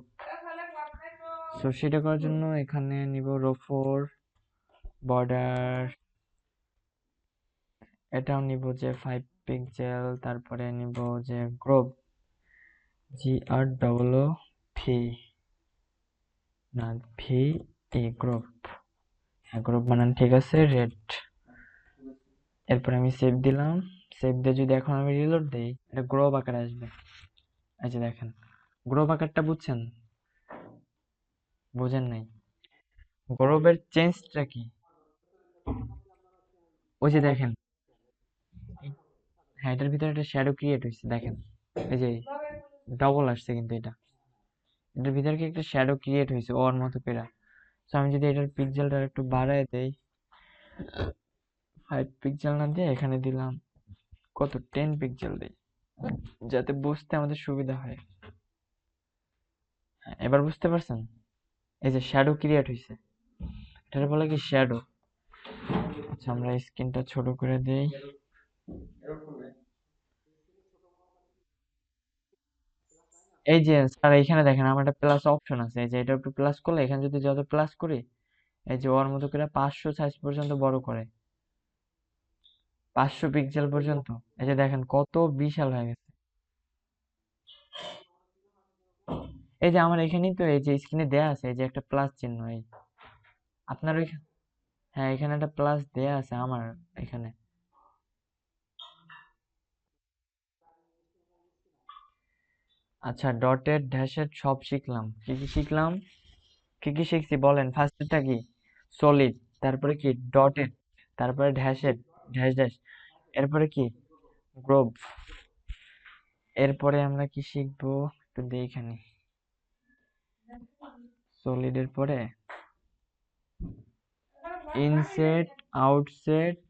তো সেটা করার জন্য এখানে নিব রো 4 বর্ডার, এটাও নিব যে 5 পিক্সেল, তারপরে নিব যে গ্রুপ, GROOP, না গ্রুপ, হ্যাঁ গ্রুপ বানান ঠিক আছে, রেড। এরপর আমি সেভ দিলাম, সেভ দিয়ে যদি এখন আমি রিলোড দেই এটা গ্রুপ আকারে আসবে। এই যে দেখেন গ্রুপ আকারটা বুঝছেন, বুঝেন নাই? গ্রুপের চেঞ্জটা কি, ওই যে দেখেন হ্যাঁ এটার ভিতরে একটা শ্যাডো ক্রিয়েট হয়েছে দেখেন, এই যে ডবল আসছে, কিন্তু এটার ভিতরে কি একটা শ্যাডো ক্রিয়েট হয়েছে ওর মতো পেরা। তো আমি যদি এটার পিক্সেলটা একটু বাড়ায় দেই, 5 পিক্সেল না দিয়ে এখানে দিলাম কত 10 পিক্সেল দিই, যাতে বুঝতে আমাদের সুবিধা হয়। হ্যাঁ, এবার বুঝতে পারছেন, এই যে শ্যাডো ক্রিয়েট হয়েছে, এটার বলে কি শ্যাডো। আচ্ছা আমরা স্ক্রিনটা ছোট করে দেই। এই যে স্যার এখানে দেখেন আমার একটা প্লাস অপশন আছে, এই যে এটা একটু প্লাস করলে এখানে যদি যত প্লাস করি, এই যে ওর মতো করে 500 সাইজ পর্যন্ত বড় করে, 500 পিক্সেল পর্যন্ত। এই যে দেখেন কত বিশাল হয়ে গেছে। এই যে আমার এখানেই তো এই যে স্ক্রিনে দেয়া আছে, এই যে একটা প্লাস চিহ্ন, এই আপনার ওই, হ্যাঁ এখানে একটা প্লাস দেয়া আছে আমার এখানে। আচ্ছা ডটেড ড্যাশেড সব শিখলাম, কি কি শিখলাম, কি কি শিখছি বলেন, ফার্স্টেরটা কি সলিড, তারপরে কি ডটেড, তারপরে ড্যাশেড, ড্যাশ ড্যাশ, এরপরে কি গ্রুপ, এরপরে আমরা কি শিখবো একটু দেখি এখানে, সলিডের পরে ইনসেট, আউটসেট,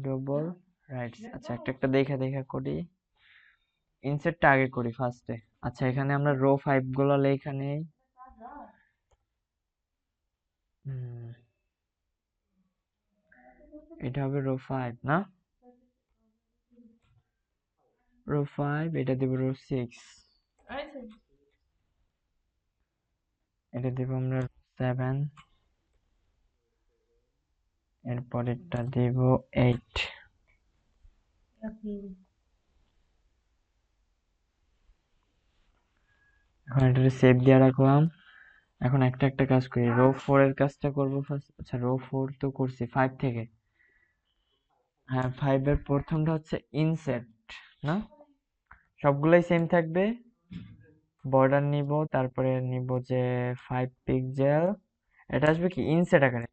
ডবল রাইটস। আচ্ছা একটা একটা দেখা দেখা করি, ইনসেটটা আগে করি ফার্স্টে। আচ্ছা এখানে আমরা রো 5 গুলো লেখা নেই। হুম, এটা হবে রো 5 না, রো 5, এটা দেব রো 6, এটা দেব আমরা 7, এরপরেরটা দেব 8। এখন এটা সেভ দিয়ে রাখলাম। এখন একটা একটা কাজ করি, রো 4 এর কাজটা করব ফার্স্ট। আচ্ছা, রো 4 তো করছি 5 থেকে। হ্যাঁ, 5 এর প্রথমটা হচ্ছে ইনসেট না, সবগুলাই সেম থাকবে। বর্ডার নিব, তারপরে নিব যে 5 পিক্সেল, এটা আসবে কি ইনসেট আকারে,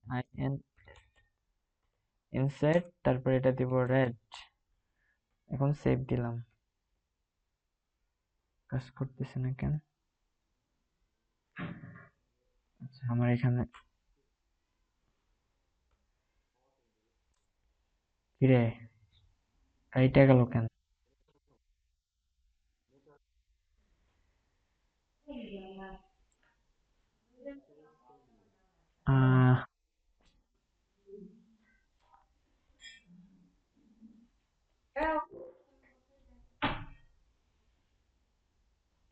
ইনসেট, তারপরে এটা দিব রেড। এখন সেভ দিলাম, কাজ করতেছে না কেন? আচ্ছা, আমার এখানে কিরে কাইটা গেল কেন? আহ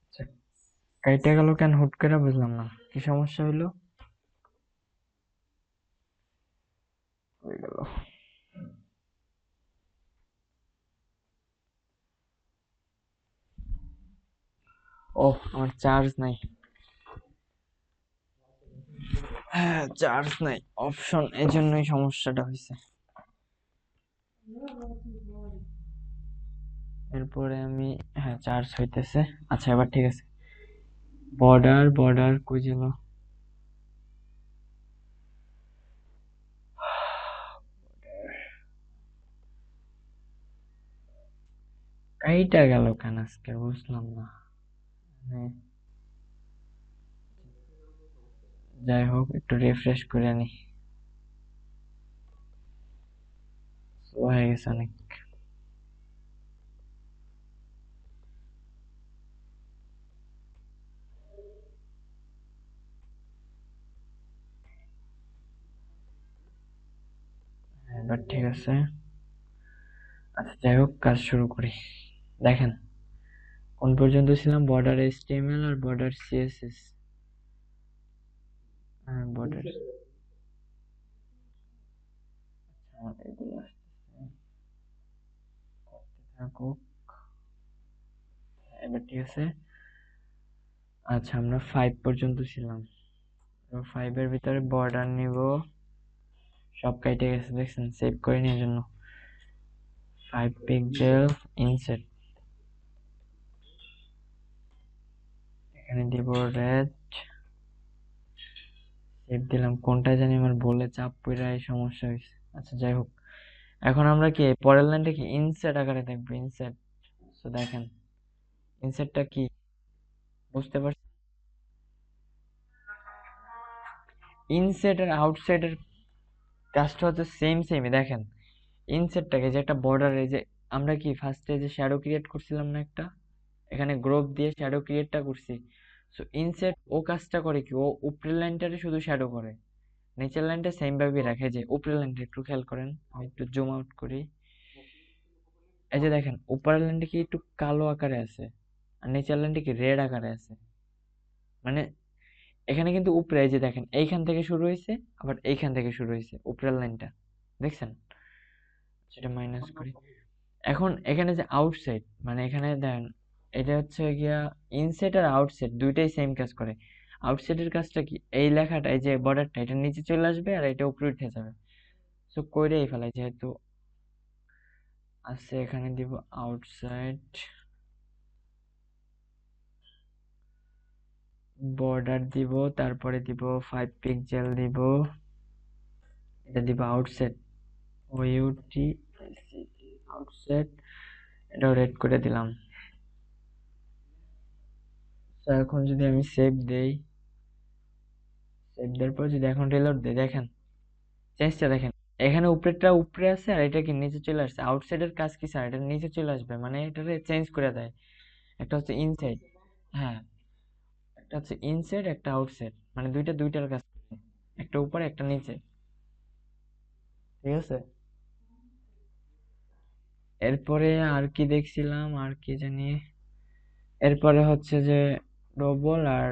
আচ্ছা, কাইটা গেল কেন হুট করে, বুঝলাম না কি সমস্যা হইলো। হয়ে গেল। ও, আমার চার্জ নাই। হ্যাঁ, চার্জ নাই অপশন, এই জন্যই সমস্যাটা হয়েছে। এরপরে আমি, হ্যাঁ চার্জ হইতেছে। আচ্ছা, এবার ঠিক আছে। বর্ডার বর্ডার কই গেল? কাইটা গেল কেন আজকে, বুঝলাম না। হ্যাঁ, যাই হোক, একটু রিফ্রেশ করে নি, হয়ে গেছে অনেক। হ্যাঁ, এবার ঠিক আছে। আচ্ছা, যাই হোক, কাজ শুরু করি। দেখেন কোন পর্যন্ত ছিলাম, বর্ডার এইচটিএমএল আর বর্ডার সিএসএস। হ্যাঁ, বর্ডার, আমার এগুলো আসতেছে, করতে থাকুক। এবার ঠিক আছে। আচ্ছা, আমরা 5 পর্যন্ত ছিলাম, তো 5 এর ভিতরে বর্ডার নিব, সব কেটে গেছে দেখছেন, সেভ করে নেওয়ার জন্য। 5 পিক্সেল ইনসেট, এখানে দিব রেড, সেভ দিলাম। কোনটা জানি আমার বলে চাপ পড়ে এই সমস্যা হয়েছে। আচ্ছা, যাই হোক, এখন আমরা কি পরের লাইনটা কি ইনসেট আকারে দেখবো, ইনসেট। তো দেখেন ইনসেটটা কি, বুঝতে পারছেন? ইনসেট আর আউটসাইডের কাজটা হচ্ছে সেম সেমই। দেখেন ইনসেটটাকে যে একটা বর্ডার, এই যে আমরা কি ফার্স্টে যে শ্যাডো ক্রিয়েট করছিলাম না একটা, এখানে গ্রুপ দিয়ে শ্যাডো ক্রিয়েটটা করছি। সো ইনসেট ও কাজটা করে কি, ও উপরের লাইনটারে শুধু শ্যাডো করে, নিচের লাইনটা সেম ভাবে রাখে। যে উপরের লাইনটা একটু খেয়াল করেন, আমি একটু জুম আউট করি। এই যে দেখেন উপরের লাইনটা কি একটু কালো আকারে আছে, আর নিচের লাইনটা কি রেড আকারে আছে। মানে এখানে কিন্তু উপরে, এই যে দেখেন এইখান থেকে শুরু হয়েছে, আবার এইখান থেকে শুরু হয়েছে উপরের লাইনটা, দেখছেন? সেটা মাইনাস করি। এখন এখানে যে আউটসাইড, মানে এখানে দেখেন এটা হচ্ছে গিয়া ইনসাইড আর আউটসাইড দুইটাই সেম কাজ করে। আউটসাইডের কাজটা কি, এই লেখাটা এই যে বর্ডারটা এটা নিচে চলে আসবে আর এটা উপরে উঠে যাবে। সো কইরেই ফেলাই, যেহেতু আছে এখানে দিব আউটসাইড, বর্ডার দিব, তারপরে দিব 5 পিক্সেল দিব, এটা দিব আউটসাইড, ও ইউটি আউটসাইড, এটাও রেড করে দিলাম। তো এখন যদি আমি সেভ দেই, সেভ দেওয়ার পর যদি এখন রিলোড দেই, দেখেন চেঞ্জটা দেখেন, এখানে উপরেরটা উপরে আছে আর এটা কি নিচে চলে আসছে। আউটসাইডের কাজ কি স্যার, এটা নিচে চলে আসবে, মানে এটারে চেঞ্জ করে দেয়। একটা হচ্ছে ইনসাইড, হ্যাঁ, একটা হচ্ছে ইনসাইড, একটা আউটসাইড, মানে দুইটার কাজ করে। একটা উপরে একটা নিচে, ঠিক আছে? এরপরে আর কি দেখছিলাম, আর কি জানি, এরপরে হচ্ছে যে ডবল আর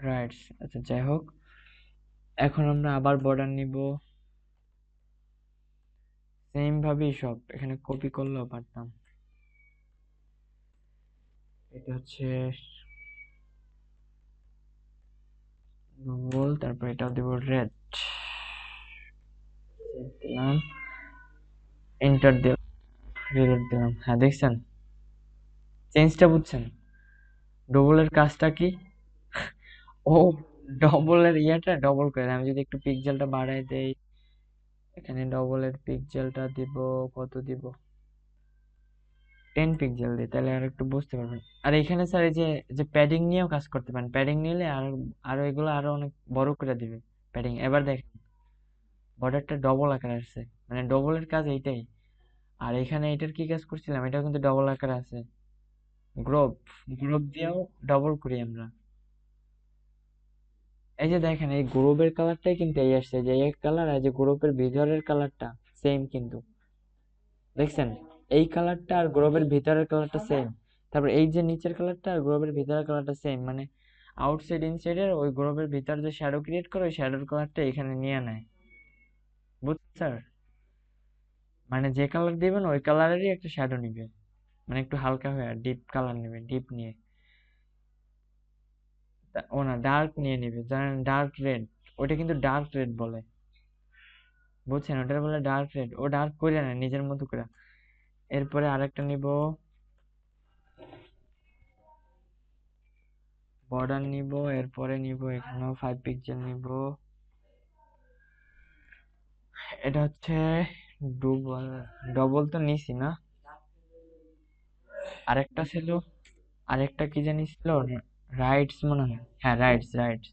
রাইটস। আচ্ছা যাই হোক, এখন আমরা আবার বর্ডার নিব, সেম ভাবেই সব এখানে কপি করলেও পারতাম। এটা হচ্ছে ডবল, তারপর এটাও দিব রেড, দিলাম, এন্টার দিলাম, রিলোড দিলাম। হ্যাঁ দেখছেন চেঞ্জটা, বুঝছেন ডবলের কাজটা কি? ও ডবলের ইয়েটা ডবল করে দেয়। আমি যদি একটু পিক্সেলটা বাড়াই দেই, এখানে ডবলের পিক্সেলটা দিব, কত দিব, 10 পিক্সেল দিই, তাহলে আর একটু বুঝতে পারবেন। আর এখানে স্যার এই যে যে প্যাডিং নিয়েও কাজ করতে পারেন, প্যাডিং নিলে আর আরো এগুলো আরো অনেক বড় করে দিবে প্যাডিং। এবার দেখেন বর্ডারটা ডবল আকারে আসছে, মানে ডবলের কাজ এইটাই। আর এখানে এটার কি কাজ করছিলাম, এটাও কিন্তু ডবল আকারে আছে। গ্রুপ, গ্রুপ দিয়েও ডবল করি আমরা। এই যে দেখেন এই গ্রুপের কালারটাই কিন্তু এই আসছে, যে এক কালার, আর যে গ্রুপের ভিতরের কালারটা সেম কিন্তু, দেখছেন এই কালারটা আর গ্রুপের ভিতরের কালারটা সেম। তারপর এই যে নিচের কালারটা আর গ্রুপের ভিতরের কালারটা সেম, মানে আউটসাইড ইনসাইডের ওই গ্রুপের ভিতর যে শ্যাডো ক্রিয়েট করে ওই শ্যাডোর কালারটা এখানে নিয়ে নেয়, বুঝছেন স্যার? মানে যে কালার দিবেন ওই কালারেরই একটা শ্যাডো নিবে, মানে একটু হালকা হয়ে ডিপ কালার নেবে, ডিপ নিয়ে, ও না ডার্ক নিয়ে নিবে, জানেন ডার্ক রেড, ওইটা কিন্তু ডার্ক রেড বলে, বুঝছেন? ওটা বলে ডার্ক রেড, ও ডার্ক করে না নিজের মতো করে। এরপরে আরেকটা নিব, বর্ডার নিব, এরপরে নিব এখানেও 5 পিক্সেল নিব। এটা হচ্ছে ডবল, ডবল তো নিছি না, আরেকটা ছিল, আরেকটা কি জানি ছিল, রাইটস মনে হয়, হ্যাঁ রাইটস, রাইটস।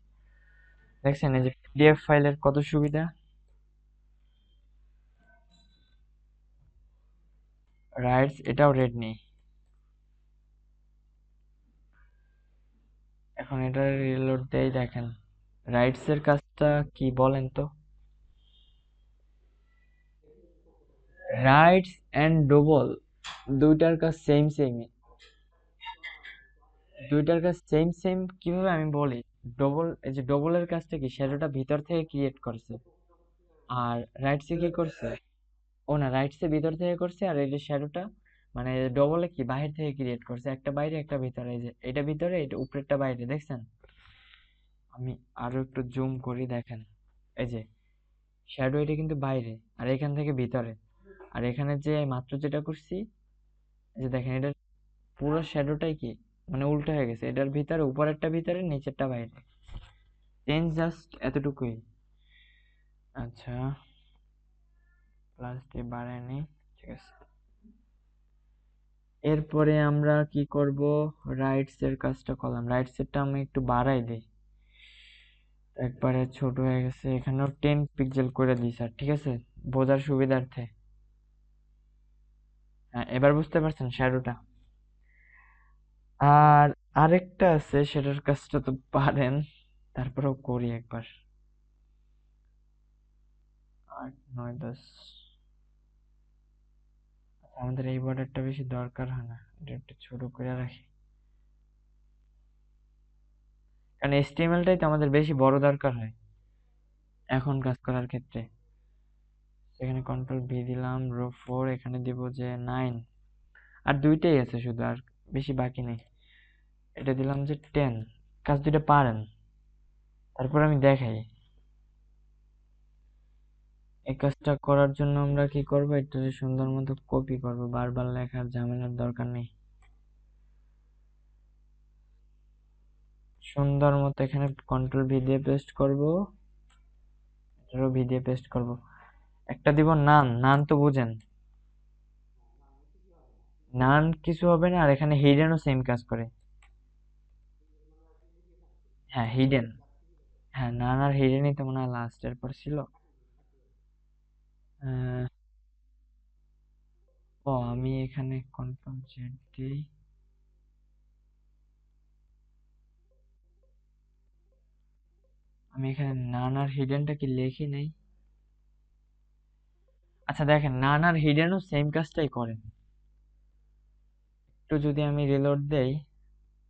দেখছেন এই যে পিডিএফ ফাইলের কত সুবিধা। রাইটস, এটাও রেড নেই। এখন এটা রিলোড দেই, দেখেন রাইটস এর কাজটা কি বলেন তো? রাইটস এন্ড ডবল দুইটার কাজ সেম সেম, দুইটার কাজ সেম সেম কিভাবে আমি বলি। ডবল, এই যে ডবলের কাজটা কি, শ্যাডোটা ভিতর থেকে ক্রিয়েট করছে, আর রাইটসে কি করছে, ও না রাইটসে ভিতর থেকে করছে, আর এই যে শ্যাডোটা মানে ডবলে কি বাহির থেকে ক্রিয়েট করছে, একটা বাইরে একটা ভিতরে, এই যে এটা ভিতরে এটা উপরেরটা বাইরে, দেখছেন? আমি আরো একটু জুম করি, দেখেন এই যে শ্যাডো এটা কিন্তু বাইরে, আর এখান থেকে ভিতরে। আর এখানে যে মাত্র যেটা করছি, এই যে দেখেন এটা পুরো শ্যাডোটাই কি মানে উল্টো হয়ে গেছে, এটার ভিতরে উপরেরটা ভিতরে নিচেরটা বাইরে, চেঞ্জ জাস্ট এতটুকুই। আচ্ছা প্লাস দিয়ে বাড়ায় নি, ঠিক আছে। এরপরে আমরা কি করব, রাইটস এর কাজটা করলাম, রাইটস এরটা আমি একটু বাড়াই দিই, একবারে ছোট হয়ে গেছে, এখানেও 10 পিক্সেল করে দিই স্যার, ঠিক আছে বোঝার সুবিধার্থে। হ্যাঁ এবার বুঝতে পারছেন শ্যাডোটা। আর আরেকটা আছে, সেটার কাজটা তো পারেন, তারপরেও করি একবার। 8 9 10, আমাদের এই বর্ডারটা বেশি দরকার হয় না, এটা একটু ছোট করে রাখি, কারণ এইচটিএমএলটাই তো আমাদের বেশি বড় দরকার হয় এখন কাজ করার ক্ষেত্রে। এখানে কন্ট্রোল ভি দিলাম, রো 4, এখানে দিব যে 9, আর দুইটাই আছে শুধু, আর বেশি বাকি নেই। এটা দিলাম যে 10, কাজ দুইটা পারেন, তারপর আমি দেখাই। এই কাজটা করার জন্য আমরা কি করব, একটু সুন্দর মতো কপি করব, বারবার লেখার ঝামেলার দরকার নেই। সুন্দর মতো এখানে কন্ট্রোল ভি দিয়ে পেস্ট করব, এটারও ভি দিয়ে পেস্ট করব। একটা দিব নান, নান তো বুঝেন, নান কিছু হবে না। আর এখানে হিডেনও সেম কাজ করে, হ্যাঁ হিডেন, হ্যাঁ নান আর হিডেনই তো মনে হয় লাস্টের পর ছিল। আহ, ও আমি এখানে কনফার্ম জেড দিই, আমি এখানে নান আর হিডেনটা কি লিখি নাই? আচ্ছা দেখেন নান আর হিডেনও সেম কাজটাই করে, একটু যদি আমি রিলোড দেই,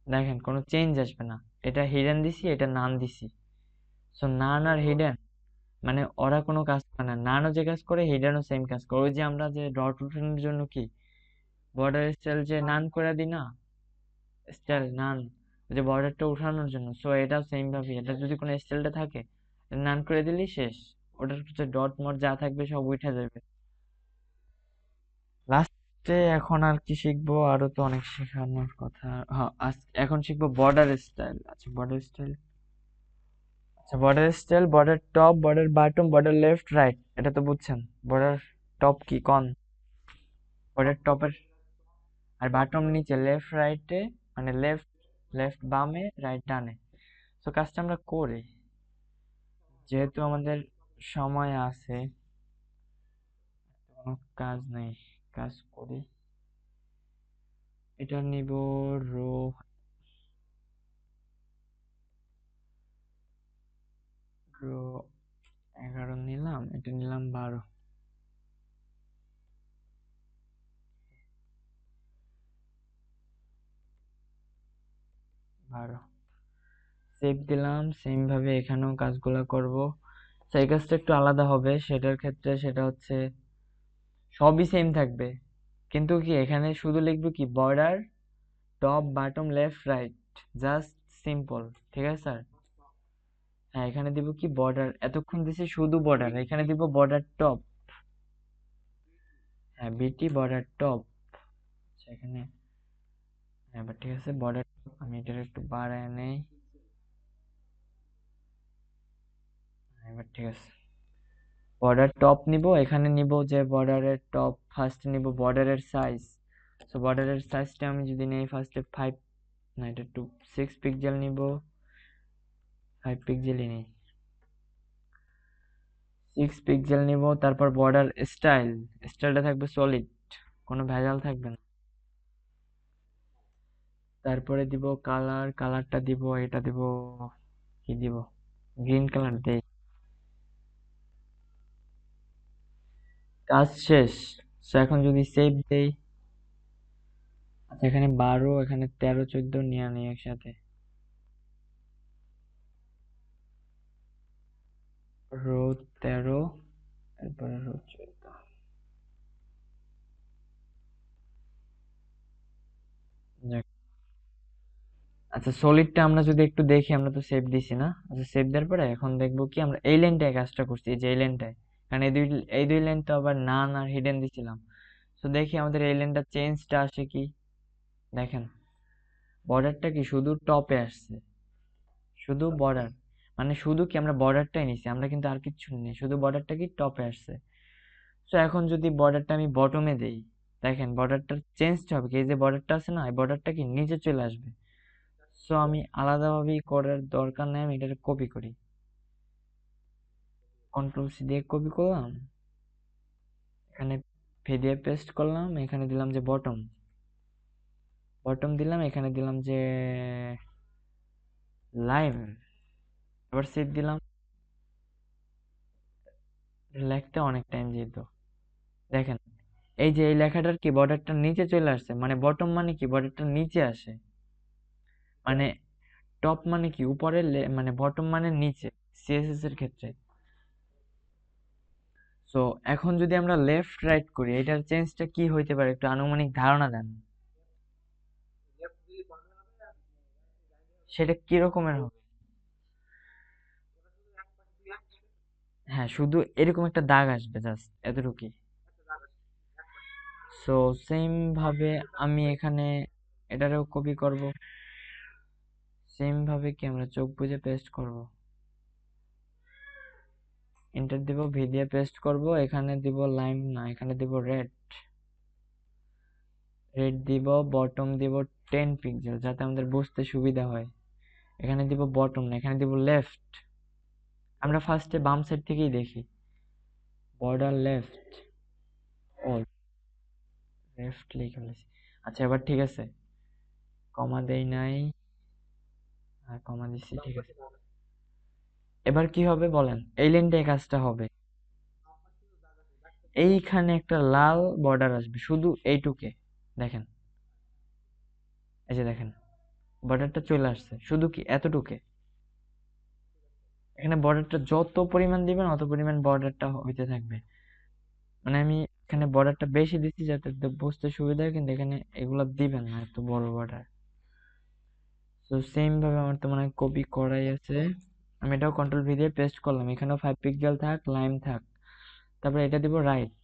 দেখেন কোনো চেঞ্জ আসবে না। এটা হিডেন দিছি, এটা নান দিছি। সো নান আর হিডেন মানে ওরা কোনো কাজ করে না, নানও যে কাজ করে হিডেনও সেম কাজ করে। ওই যে আমরা যে ডট উঠানোর জন্য কি বর্ডার স্টাইল যে নান করে দিই না, স্টাইল নান, যে বর্ডারটা উঠানোর জন্য, সো এটাও সেম ভাবে এটা যদি কোনো স্টাইলটা থাকে নান করে দিলেই শেষ। ওটার যে ডট মট যা থাকবে সব উঠে যাবে। লাস্টে এখন আর কি শিখবো, আরো তো অনেক শেখানোর কথা। হ্যাঁ, এখন শিখবো বর্ডার স্টাইল। আচ্ছা বর্ডার স্টাইল, আচ্ছা border style, border top, border bottom, border left right, এটা তো বুঝছেন। বর্ডার টপ কি কোন, বর্ডার টপের আর বাটম নিচে, লেফট রাইটে মানে লেফট, লেফট বামে, রাইট ডানে। তো কাজটা আমরা করি, যেহেতু আমাদের সময় আছে, কোনো কাজ নেই, কাজ করি। এটা নিব রো, রো 11 নিলাম, এটা নিলাম 12, 12 সেভ দিলাম। সেম ভাবে এখানেও কাজগুলো করব। সেই কাজটা একটু আলাদা হবে, সেটার ক্ষেত্রে সেটা হচ্ছে সবই সেম থাকবে, কিন্তু কি এখানে শুধু লিখবো কি border top bottom left right, just simple. ঠিক আছে স্যার? হ্যাঁ, এখানে দিব কি বর্ডার, এতক্ষণ দিছি শুধু বর্ডার, এখানে দিব বর্ডার টপ। হ্যাঁ, বিটি বর্ডার টপ। এখানে হ্যাঁ, এবার ঠিক আছে বর্ডার টপ, আমি এটা একটু বাড়ায় নেই। হ্যাঁ, এবার ঠিক আছে, বর্ডার টপ নিব, এখানে নিব যে বর্ডারের টপ, ফার্স্ট নিব বর্ডারের সাইজ। সো বর্ডারের সাইজটা আমি যদি নেই ফার্স্টে 5, না এটা 6 পিক্সেল নিব, 5 পিক্সেলই নেই, 6 পিক্সেল নিব। তারপর বর্ডার স্টাইল, স্টাইলটা থাকবে সলিড, কোনো ভেজাল থাকবে না। তারপরে দিব কালার, কালারটা দিব, এটা দিব কি দিব, গ্রিন কালার দেই। কাজ শেষ। সো এখন যদি সেভ দেই, আচ্ছা এখানে 12, এখানে 13 14 নিয়ে আনি একসাথে, রো 13, এরপরে রো 14। যাক, আচ্ছা সলিডটা আমরা যদি একটু দেখি, আমরা তো সেভ দিছি না? আচ্ছা সেভ দেওয়ার পরে এখন দেখবো কি আমরা এই লাইনটায় কাজটা করছি, এই যে এই লাইনটায়, কারণ এই দুই লাইন তো আবার নান আর হিডেন দিছিলাম। তো দেখি আমাদের এই লাইনটা চেঞ্জটা আসে কি, দেখেন বর্ডারটা কি শুধু টপে আসছে, শুধু বর্ডার, মানে শুধু কি আমরা বর্ডারটাই নিছি, আমরা কিন্তু আর কিচ্ছু নেই, শুধু বর্ডারটা কি টপে আসছে। তো এখন যদি বর্ডারটা আমি বটমে দেই, দেখেন বর্ডারটার চেঞ্জটা হবে কি, এই যে বর্ডারটা আছে না, এই বর্ডারটা কি নিচে চলে আসবে। সো আমি আলাদাভাবে করার দরকার নেই, আমি এটা কপি করি, কন্ট্রোল সি দিয়ে কপি করলাম, এখানে দিয়ে পেস্ট করলাম, এখানে দিলাম যে বটম, বটম দিলাম, এখানে দিলাম যে লাইন, আবার সেভ দিলাম। লিখতে অনেক টাইম যেত, দেখেন এই যে এই লেখাটার কি বর্ডারটা নিচে চলে আসছে, মানে বটম মানে কি বর্ডারটা নিচে আসে, মানে টপ মানে কি উপরে, মানে বটম মানে নিচে, সিএসএস এর ক্ষেত্রে। সো এখন যদি আমরা লেফট রাইট করি, এটার চেঞ্জটা কি হইতে পারে, একটু আনুমানিক ধারণা দেন, সেটা কি রকমের হবে? হ্যাঁ, শুধু এরকম একটা দাগ আসবে, জাস্ট এতটুকুই। সো সেম ভাবে আমি এখানে এটারেও কপি করব, সেম ভাবে কি আমরা চোখ বুজে পেস্ট করব, এন্টার দিব, ভি দিয়ে পেস্ট করব, এখানে দিব লাইন না, এখানে দিব রেড, রেড দিব, বটম দিব 10 পিক্সেল যাতে আমাদের বুঝতে সুবিধা হয়। এখানে দিব বটম না, এখানে দিব লেফট, আমরা ফার্স্টে বাম সাইড থেকেই দেখি, বর্ডার লেফট, ও লেফট লিখে ফেলেছি। আচ্ছা এবার ঠিক আছে, কমা দেই নাই, আর কমা দিছি, ঠিক আছে। এবার কি হবে বলেন, এই লাইনটায় কাজটা হবে, এইখানে একটা লাল বর্ডার আসবে শুধু এইটুকে, দেখেন এই যে দেখেন বর্ডারটা চলে আসছে, শুধু কি এতটুকে। এখানে বর্ডারটা যত পরিমাণ দিবেন অত পরিমাণ বর্ডারটা হইতে থাকবে। মানে আমি এখানে বর্ডারটা বেশি দিচ্ছি যাতে বুঝতে সুবিধা হয়, কিন্তু এখানে এগুলো দিবেন না এত বড় বর্ডার। তো সেম ভাবে আমার তো মনে হয় কপি করাই আছে। আমি এটাও কন্ট্রোল ভি দিয়ে পেস্ট করলাম, এখানেও 5 পিক্সেল থাক, লাইম থাক, তারপরে এটা দিব রাইট।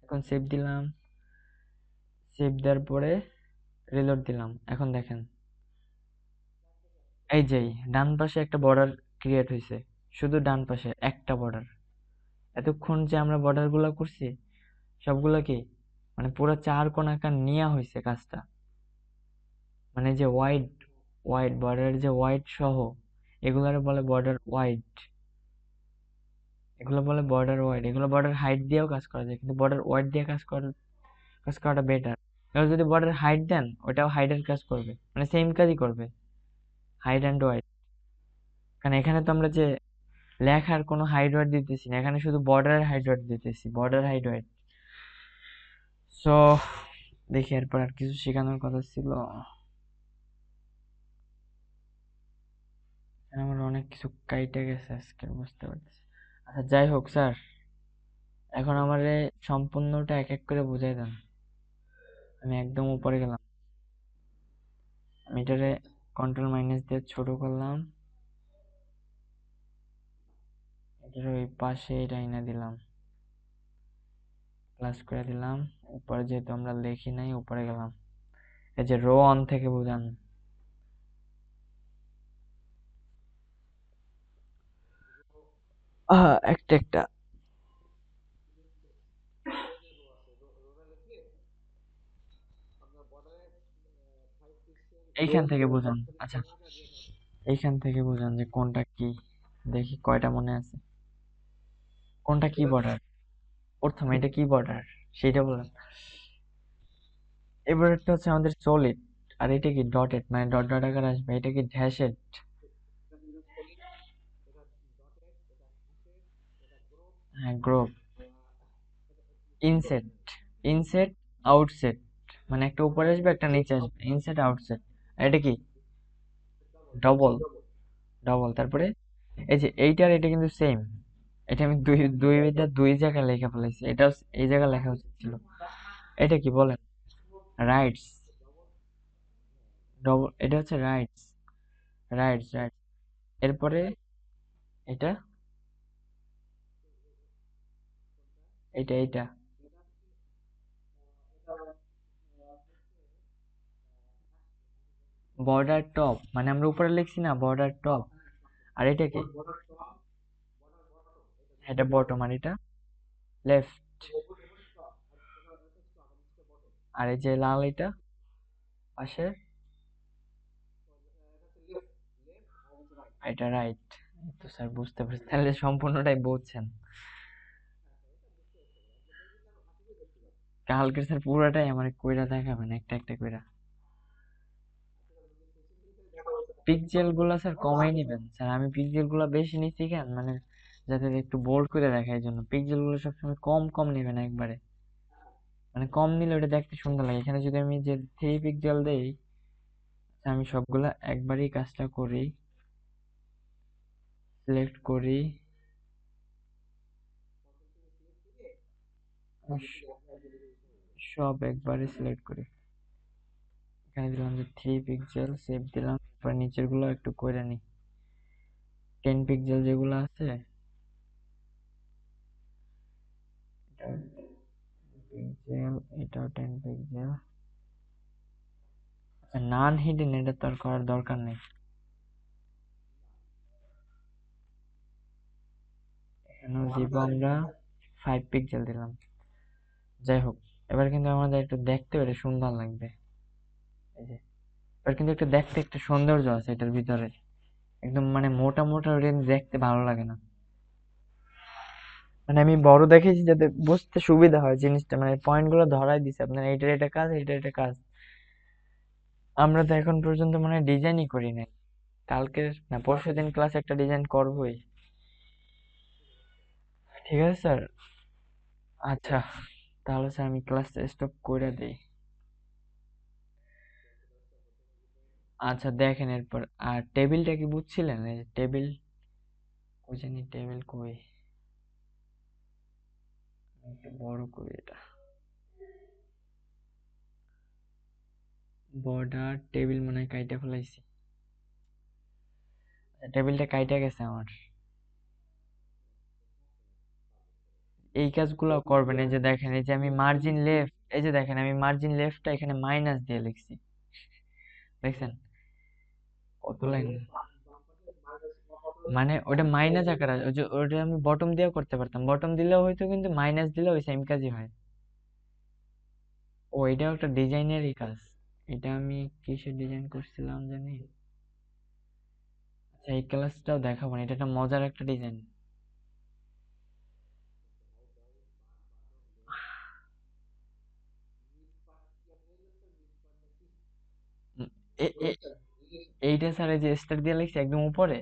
এখন সেভ দিলাম, সেভ দেওয়ার পরে রিলোড দিলাম। এখন দেখেন এই যে ডান পাশে একটা বর্ডার ক্রিয়েট হয়েছে, শুধু ডান পাশে একটা বর্ডার। এতক্ষণ যে আমরা বর্ডার গুলা করছি সবগুলা কি মানে পুরো চার কোণাকার নিয়ে হয়েছে কাজটা। মানে যে ওয়াইড ওয়াইড বর্ডারের যে ওয়াইড সহ এগুলার বলে বর্ডার ওয়াইড, এগুলো বলে বর্ডার ওয়াইড। এগুলো বর্ডার হাইট দিয়েও কাজ করা যায়, কিন্তু বর্ডার ওয়াইড দিয়ে কাজ করাটা বেটার। এবার যদি বর্ডার হাইট দেন ওটাও হাইডের কাজ করবে, মানে সেম কাজই করবে, হাইট অ্যান্ড ওয়াইড। কারণ এখানে তো আমরা যে লেখার কোনো হাইট ওয়াইড দিতেছি না, এখানে শুধু বর্ডারের হাইট ওয়াইড দিতেছি, বর্ডার হাইট ওয়াইড। সো দেখি এরপর আর কিছু শেখানোর কথা ছিল, আমার অনেক কিছু কাইটে গেছে আজকে বুঝতে পারতেছি। আচ্ছা যাই হোক স্যার, এখন আমারে সম্পূর্ণটা এক এক করে বুঝাই দেন। আমি একদম উপরে গেলাম, আমি এটারে কন্ট্রোল মাইনাস দিয়ে ছোট করলাম, এটার ওই পাশে এটা এনে দিলাম, প্লাস করে দিলাম। উপরে যেহেতু আমরা লিখি নাই উপরে গেলাম, এই যে রো অন থেকে বুঝান। একটা একটা এইখান থেকে বুঝান। আচ্ছা এইখান থেকে বুঝান যে কোনটা কি, দেখি কয়টা মনে আছে, কোনটা কি বর্ডার। প্রথমে এটা কি বর্ডার সেটা বলেন। এবার একটা হচ্ছে আমাদের সলিড, আর এটা কি ডটেড, মানে ডট ডট আকার আসবে। এটা কি ড্যাশেড, হ্যাঁ গ্রুপ। ইনসেট, ইনসেট আউটসেট, মানে একটা উপরে আসবে একটা নিচে আসবে, ইনসেট আউটসেট। এটা কি ডবল, ডবল। তারপরে এই যে এইটার এটা কিন্তু সেম, এটা আমি দুই দুইটা দুই জায়গায় লেখা ফেলাইছি, এটাও এই জায়গায় লেখা উচিত ছিল। এটা কি বলেন, রাইটস, ডবল, এটা হচ্ছে রাইটস, রাইটস রাইট। এরপরে এটা, এইটা বর্ডার টপ, মানে আমরা উপরে লিখছি না বর্ডার টপ। আর এটা কি, এটা বটম, আর এটা লেফট। আর এই যে লাল এটা পাশে, এটা রাইট। তো স্যার বুঝতে পারছি, তাহলে সম্পূর্ণটাই বুঝছেন। কালকে স্যার পুরোটাই আমার কইরা দেখাবেন একটা একটা কইরা। পিক্সেল গুলা স্যার কমাই নিবেন স্যার, আমি পিক্সেল গুলা বেশি নিচ্ছি কেন, মানে যাতে একটু বোল্ড করে দেখায়, এই জন্য পিক্সেল গুলো সবসময় কম কম নেবেন একবারে, মানে কম নিলে ওটা দেখতে সুন্দর লাগে। এখানে যদি আমি যে 3 পিক্সেল দেই, আমি সবগুলা একবারই কাজটা করি, সিলেক্ট করি, সব একবারে সিলেক্ট করি। এখানে দিলাম যে 3 পিক্সেল, সেভ দিলাম। এবার নিচের গুলো একটু করে নি, 10 পিক্সেল যেগুলো আছে, পিক্সেল এটাও 10 পিক্সেল। নান হিডেন এটা তো আর করার দরকার নেই, এখানেও দিব আমরা 5 পিক্সেল দিলাম। যাই হোক, এবার কিন্তু আমাদের একটু দেখতে এটা সুন্দর লাগবে। এই যে এবার কিন্তু একটু দেখতে একটা সৌন্দর্য আছে এটার ভিতরে, একদম মানে মোটা মোটা ওটা কিন্তু দেখতে ভালো লাগে না। মানে আমি বড় দেখেছি যাতে বুঝতে সুবিধা হয় জিনিসটা, মানে পয়েন্ট গুলো ধরাই দিছে আপনার, এইটার এটা কাজ, এইটার এটা কাজ। আমরা তো এখন পর্যন্ত মানে ডিজাইনই করি নাই, কালকের না পরশুদিন ক্লাসে একটা ডিজাইন করবোই। ঠিক আছে স্যার। আচ্ছা তাহলে স্যার আমি ক্লাস স্টপ করে দিই। আচ্ছা দেখেন এরপর, আর টেবিলটা কি বুঝছিলেন? এই যে টেবিল, ওই জানি টেবিল কই, একটু বড় করি এটা, বর্ডার টেবিল মনে হয় কাইটা ফেলাইছি। টেবিলটা কাইটা গেছে আমার। এই কাজগুলো করবেন, এই যে দেখেন, এই যে আমি মার্জিন লেফট, এই যে দেখেন আমি মার্জিন লেফটটা এখানে মাইনাস দিয়ে লিখছি, দেখছেন কত লাইন, মানে ওটা মাইনাস আকার আছে, ওই যে ওটা আমি বটম দিয়েও করতে পারতাম, বটম দিলেও হয়তো, কিন্তু মাইনাস দিলেও ওই সেম কাজই হয়। ও, এটাও একটা ডিজাইনেরই কাজ। এটা আমি কিসের ডিজাইন করছিলাম জানি। আচ্ছা, এই ক্লাসটাও দেখাবো না, এটা একটা মজার একটা ডিজাইন। এইটা স্যার এই যে স্টার দিয়ে লিখছি একদম উপরে,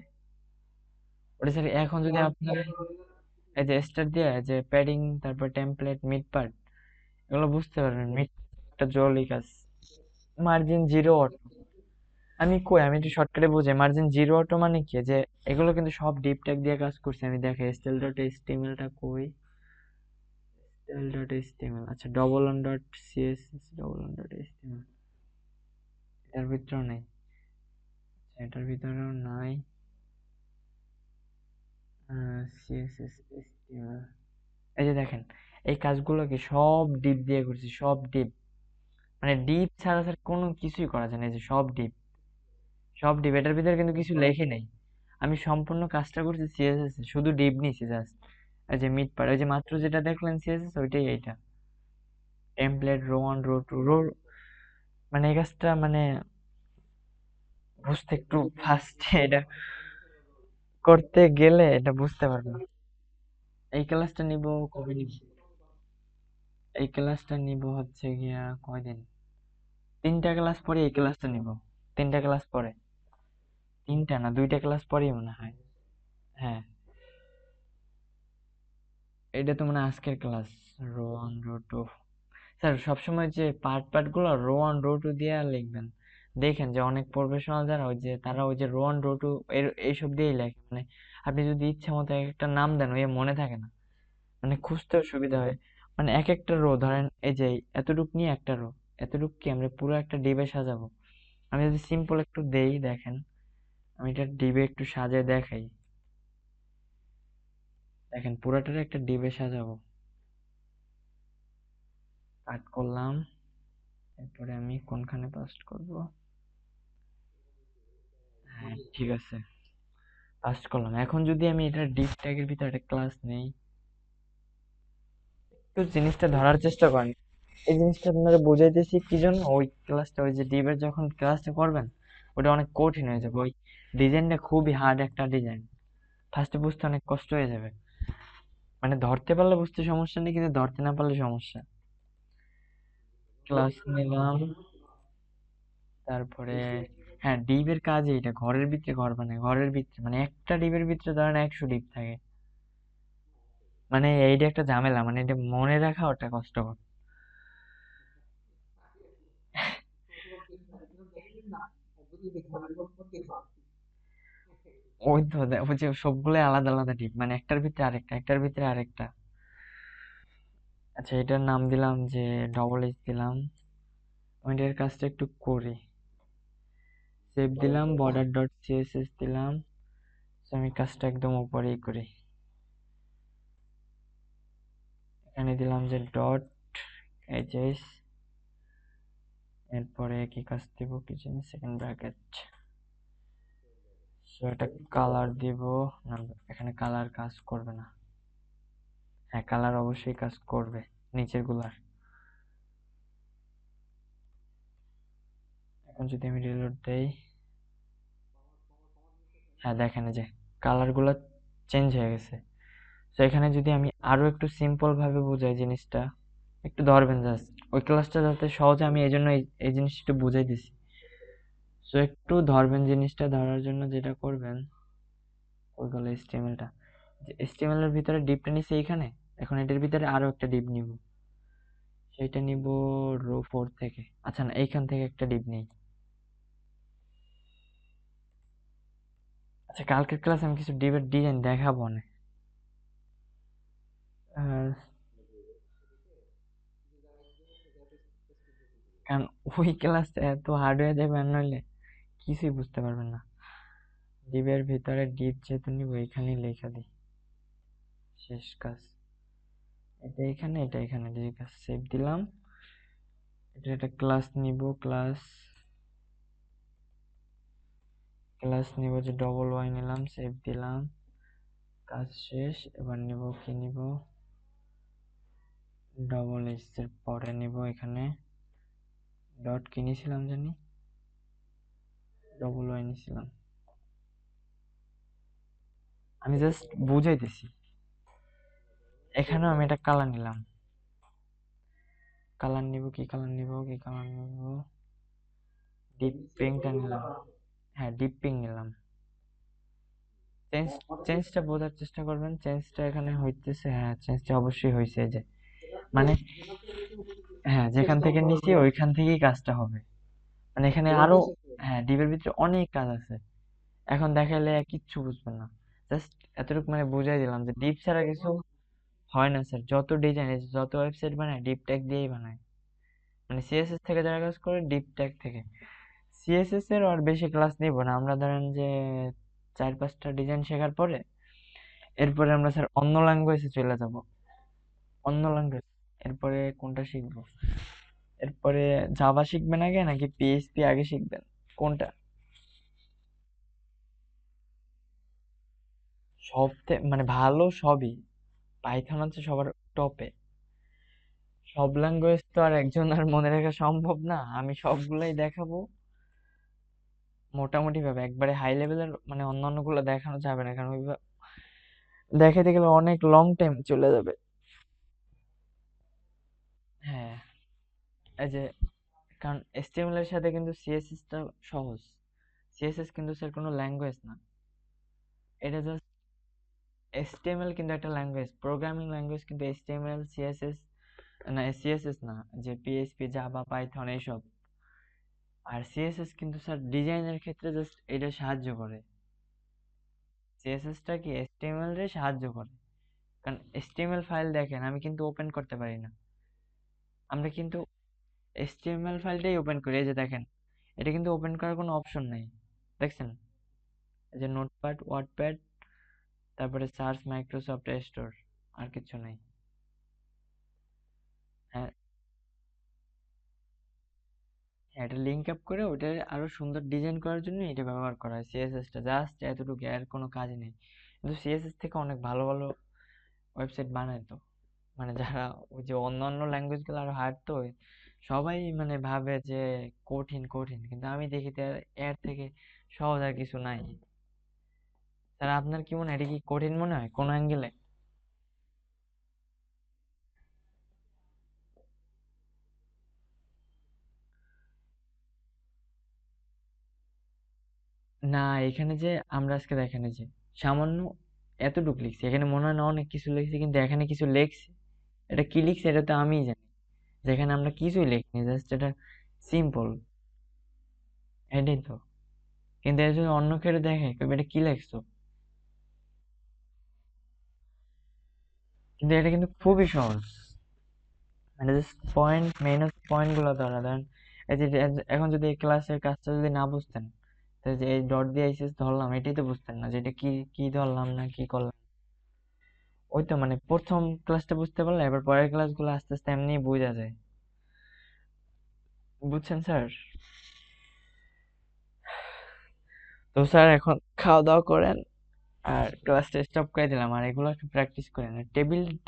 ওটা স্যার এখন যদি আপনার এই যে স্টার দিয়ে এই যে প্যাডিং, তারপর টেমপ্লেট, মিড পার্ট, এগুলো বুঝতে পারবেন। মিড একটা জরুরি কাজ। মার্জিন জিরো অটো, আমি একটু শর্টকাটে বুঝাই। মার্জিন জিরো অটো মানে কি, যে এগুলো কিন্তু সব ডিপ ট্যাগ দিয়ে কাজ করছি আমি। দেখে স্টাইল ডট এইচটিএমএল টা কই, স্টাইল ডট এইচটিএমএল, আচ্ছা double on dot CSS, double on dot HTML, এটার ভিতরেও নেই, এটার ভিতরেও নাই, সিএসএস এইচটিএমএল, এই যে দেখেন, এই কাজগুলো কি সব ডিপ দিয়ে করছি, সব ডিপ, মানে ডিপ ছাড়া স্যার কোনো কিছুই করা যায় না। এই যে সব ডিপ, সব ডিপ, এটার ভিতরে কিন্তু কিছু লেখি নাই। আমি সম্পূর্ণ কাজটা করছি সিএসএস, শুধু ডিপ নিছি জাস্ট। এই যে মিড পার্ট, ওই যে মাত্র যেটা দেখলেন সিএসএস, ওইটাই এইটা। Template, row one, row two, row, মানে এই কাজটা মানে বুঝতে একটু ফার্স্টে এটা করতে গেলে এটা বুঝতে পারবে না। এই ক্লাসটা নিব কবে নিব, এই ক্লাসটা নিব হচ্ছে গিয়া কয়দিন, 3টা ক্লাস পরে এই ক্লাসটা নিব। 3টা ক্লাস পরে, 3টা না 2টা ক্লাস পরেই মনে হয়। হ্যাঁ, এটা তো মানে আজকের class. Row one, row two, sir সবসময় যে পার্ট পার্ট গুলো রো ওয়ান রো টু দিয়ে লিখবেন। দেখেন যে অনেক প্রফেশনাল যারা, ওই যে তারা ওই যে রো ওয়ান রো টু এইসব দিয়েই লেখে, মানে আপনি যদি ইচ্ছে মতো এক একটা নাম দেন, ওই মনে থাকে না, মানে খুঁজতেও সুবিধা হয়। মানে এক একটা রো ধরেন, এই যে এতটুক নিয়ে একটা রো, এতটুক কি আমরা পুরো একটা ডিবে সাজাবো। আমি যদি সিম্পল একটু দেই, দেখেন আমি এটা ডিবে একটু সাজিয়ে দেখাই, দেখেন পুরাটারে একটা ডিবে সাজাবো। কাট করলাম, এরপরে আমি কোনখানে পাস্ট করব। হ্যাঁ ঠিক আছে, পাস্ট করলাম। এখন যদি আমি এটা ডিপ ট্যাগের ভিতরে একটা ক্লাস নেই, একটু জিনিসটা ধরার চেষ্টা করেন। এই জিনিসটা আপনারা বুঝাইতেছি কি জন্য, ওই ক্লাসটা, ওই যে ডিপের যখন ক্লাসটা করবেন, ওটা অনেক কঠিন হয়ে যাবে। ওই ডিজাইনটা খুবই হার্ড একটা ডিজাইন, ফার্স্টে বুঝতে অনেক কষ্ট হয়ে যাবে। মানে ধরতে পারলে বুঝতে সমস্যা নেই, কিন্তু ধরতে না পারলে সমস্যা। ক্লাস নিলাম, তারপরে হ্যাঁ, ডিপের কাজ এইটা, ঘরের ভিতরে ঘর বানায়, ঘরের ভিতরে মানে একটা ডিপের ভিতরে ধরেন 100 ডিপ থাকে, মানে এইটা একটা ঝামেলা, মানে এটা মনে রাখা ওটা কষ্টকর। ওই তো ওই যে সবগুলো আলাদা আলাদা ডিপ, মানে একটার ভিতরে আরেকটা, একটার ভিতরে আরেকটা। আচ্ছা, এটার নাম দিলাম যে ডবল এইচ দিলাম। আমি এটার কাজটা একটু করি, সেভ দিলাম, বর্ডার ডট সিএসএস দিলাম। তো আমি কাজটা একদম উপরেই করি, এখানে দিলাম যে ডট এইচএস, এরপরে কি কাজ দিব কি জানি, সেকেন্ড ব্র্যাকেট, সো এটা কালার দিব। না, এখানে কালার কাজ করবে না। হ্যাঁ, কালার অবশ্যই কাজ করবে নিচের গুলার। এখন যদি আমি রিলোড দেই, হ্যাঁ দেখেন এই যে কালার গুলা চেঞ্জ হয়ে গেছে। তো এখানে যদি আমি আরো একটু সিম্পল ভাবে বুঝাই জিনিসটা, একটু ধরবেন জাস্ট, ওই ক্লাসটা যাতে সহজে, আমি এই জন্য এই জিনিসটা একটু বুঝাই দিছি। তো একটু ধরবেন, জিনিসটা ধরার জন্য যেটা করবেন, ওই গেল এইচটিএমএলটা, যে এইচটিএমএল এর ভিতরে ডিপটা নিছি এইখানে, এখন এটার ভিতরে আরো একটা ডিপ নিব, সেইটা নিব রো 4 থেকে। আচ্ছা না, এইখান থেকে একটা ডিপ নেই, আচ্ছা, কালকের ক্লাসে আমি কিছু ডিবেট ডিজাইন দেখাবো না। আর কারণ ওই ক্লাসটা এত হার্ড হয়ে যাবে, আর নইলে কিছুই বুঝতে পারবেন না। ডিবের ভিতরে ডিপ যেহেতু নিব, এখানেই লেখা দিই শেষ কাজ। এটা এখানে ঠিক আছে, সেভ দিলাম। এটা একটা ক্লাস নিব, ক্লাস ক্লাস নিব, যে ডবল ওয়াই নিলাম, সেভ দিলাম, কাজ শেষ। এবার নিব কি নিব, ডবল এস এর পরে নিব এখানে ডট কি নিয়েছিলাম জানি, ডবল ওয়াই নিয়েছিলাম। আমি জাস্ট বুঝাইতেছি। এখানেও আমি একটা কালার নিলাম, কালার নিব, কি কালার নিব, কি কালার নিব, ডিপ পিঙ্কটা নিলাম। হ্যাঁ, ডিপ পিঙ্ক নিলাম। চেঞ্জ চেঞ্জটা বোঝার চেষ্টা করবেন, চেঞ্জটা এখানে হইতেছে। হ্যাঁ, চেঞ্জটা অবশ্যই হয়েছে, যে মানে হ্যাঁ, যেখান থেকে নিছি ওইখান থেকেই কাজটা হবে। মানে এখানে আরো, হ্যাঁ, ডিপের ভিতরে অনেক কাজ আছে, এখন দেখাইলে কিচ্ছু বুঝবেন না। জাস্ট এতটুকু মানে বুঝাই দিলাম যে ডিপ ছাড়া কিছু হয় না স্যার। যত ডিজাইন, যত ওয়েবসাইট বানায় ডিপ ট্যাগ দিয়েই বানায়। মানে সিএসএস থেকে যারা কাজ করে, ডিপ ট্যাগ থেকে। সিএসএস এর আর বেশি ক্লাস নিব না আমরা, ধরেন যে 4-5টা ডিজাইন শেখার পরে এরপরে আমরা স্যার অন্য ল্যাঙ্গুয়েজে চলে যাব। অন্য ল্যাঙ্গুয়েজ, এরপরে কোনটা শিখবো? এরপরে জাভা শিখবেন আগে নাকি পিএইচপি আগে শিখবেন, কোনটা? মানে ভালো সবই, পাইথন হচ্ছে সবার টপে। সব ল্যাঙ্গুয়েজ তো আর একজন আর মনে রাখা সম্ভব না, আমি সবগুলাই দেখাবো মোটামুটি ভাবে, একবারে হাই লেভেলের মানে অন্যান্য গুলো দেখানো যাবে না, কারণ ওইভাবে দেখাতে গেলে অনেক লং টাইম চলে যাবে। হ্যাঁ, এই যে, কারণ HTML এর সাথে কিন্তু সিএসএস টা সহজ। সিএসএস কিন্তু স্যার কোনো ল্যাঙ্গুয়েজ না, এটা জাস্ট HTML কিন্তু একটা ল্যাঙ্গুয়েজ, প্রোগ্রামিং ল্যাঙ্গুয়েজ, কিন্তু HTML সিএসএস না, সিএসএস না, যে পিএইচপি জাভা পাইথন এইসব। আর সিএসএস কিন্তু স্যার ডিজাইনের ক্ষেত্রে জাস্ট এটা সাহায্য করে। সিএসএস টা কি HTML রে সাহায্য করে, কারণ HTML ফাইল দেখেন আমি কিন্তু ওপেন করতে পারি না। আমরা কিন্তু HTML ফাইলটাই ওপেন করি, এই যে দেখেন, এটা কিন্তু ওপেন করার কোনো অপশন নাই, দেখছেন? এই যে নোটপ্যাড, ওয়ার্ডপ্যাড, তারপরে সার্চ মাইক্রোসফট স্টোর, আর কিছু নাই। হ্যাঁ, হ্যাঁ, এটা লিঙ্ক আপ করে ওটা আরো সুন্দর ডিজাইন করার জন্য এটা ব্যবহার করা হয়। সিএসএস টা জাস্ট এতটুকু, আর কোনো কাজই নেই। কিন্তু সিএসএস থেকে অনেক ভালো ভালো ওয়েবসাইট বানায় তো, মানে যারা ওই যে অন্যান্য ল্যাঙ্গুয়েজ গুলো আরো হার্ড তো, সবাই মানে ভাবে যে কঠিন কঠিন, কিন্তু আমি দেখি তো এর থেকে সহজ আর কিছু নাই। স্যার আপনার কি মনে হয়, এটা কি কঠিন মনে হয় কোন অ্যাঙ্গেলে? না, এখানে যে আমরা আজকে দেখেন, এই যে সামান্য এতটুকু লিখছি, এখানে মনে হয় না অনেক কিছু লিখছি, কিন্তু এখানে কিছু লিখছি। এটা কি লিখছি এটা তো আমিই জানি, যেখানে আমরা কিছুই লিখিনি, জাস্ট এটা সিম্পল, এটাই তো। কিন্তু এটা যদি অন্য কেউ দেখে, কইবে এটা কি লিখছো। কিন্তু এটা কিন্তু খুবই সহজ, মানে জাস্ট পয়েন্ট, মাইনাস পয়েন্ট গুলো ধরা দেন। এই যে এখন যদি এই ক্লাসের কাজটা যদি না বুঝতেন, তাহলে যে এই ডট দিয়ে আইসিস ধরলাম, এটাই তো বুঝতেন না যে এটা কি কি ধরলাম না কি করলাম। ওই তো, মানে প্রথম ক্লাসটা বুঝতে পারলে এবার পরের ক্লাসগুলো আস্তে আস্তে এমনি বোঝা যায়। বুঝছেন স্যার? তো স্যার এখন খাওয়া দাওয়া করেন, আর ক্লাসটা স্টপ করে দিলাম, আর এগুলো একটু প্র্যাকটিস করেন। আর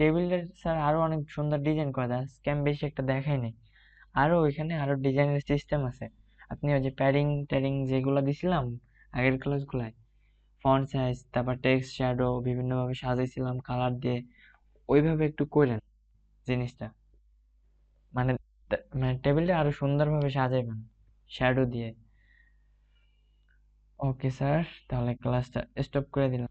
টেবিলের স্যার আরো অনেক সুন্দর ডিজাইন করা যায়, আজকে আমি বেশি একটা দেখাই নাই। আরো ওইখানে আরো ডিজাইনের সিস্টেম আছে। আপনি ওই যে প্যাডিং ট্যাডিং যেগুলো দিছিলাম আগের ক্লাসগুলায়, ফন্ট সাইজ, তারপর টেক্সট শ্যাডো বিভিন্ন ভাবে সাজাইছিলাম কালার দিয়ে, ওইভাবে একটু করেন জিনিসটা। মানে মানে টেবিলটা আরো সুন্দরভাবে সাজাইবেন শ্যাডো দিয়ে। ওকে স্যার, তাহলে ক্লাসটা স্টপ করে দিলাম।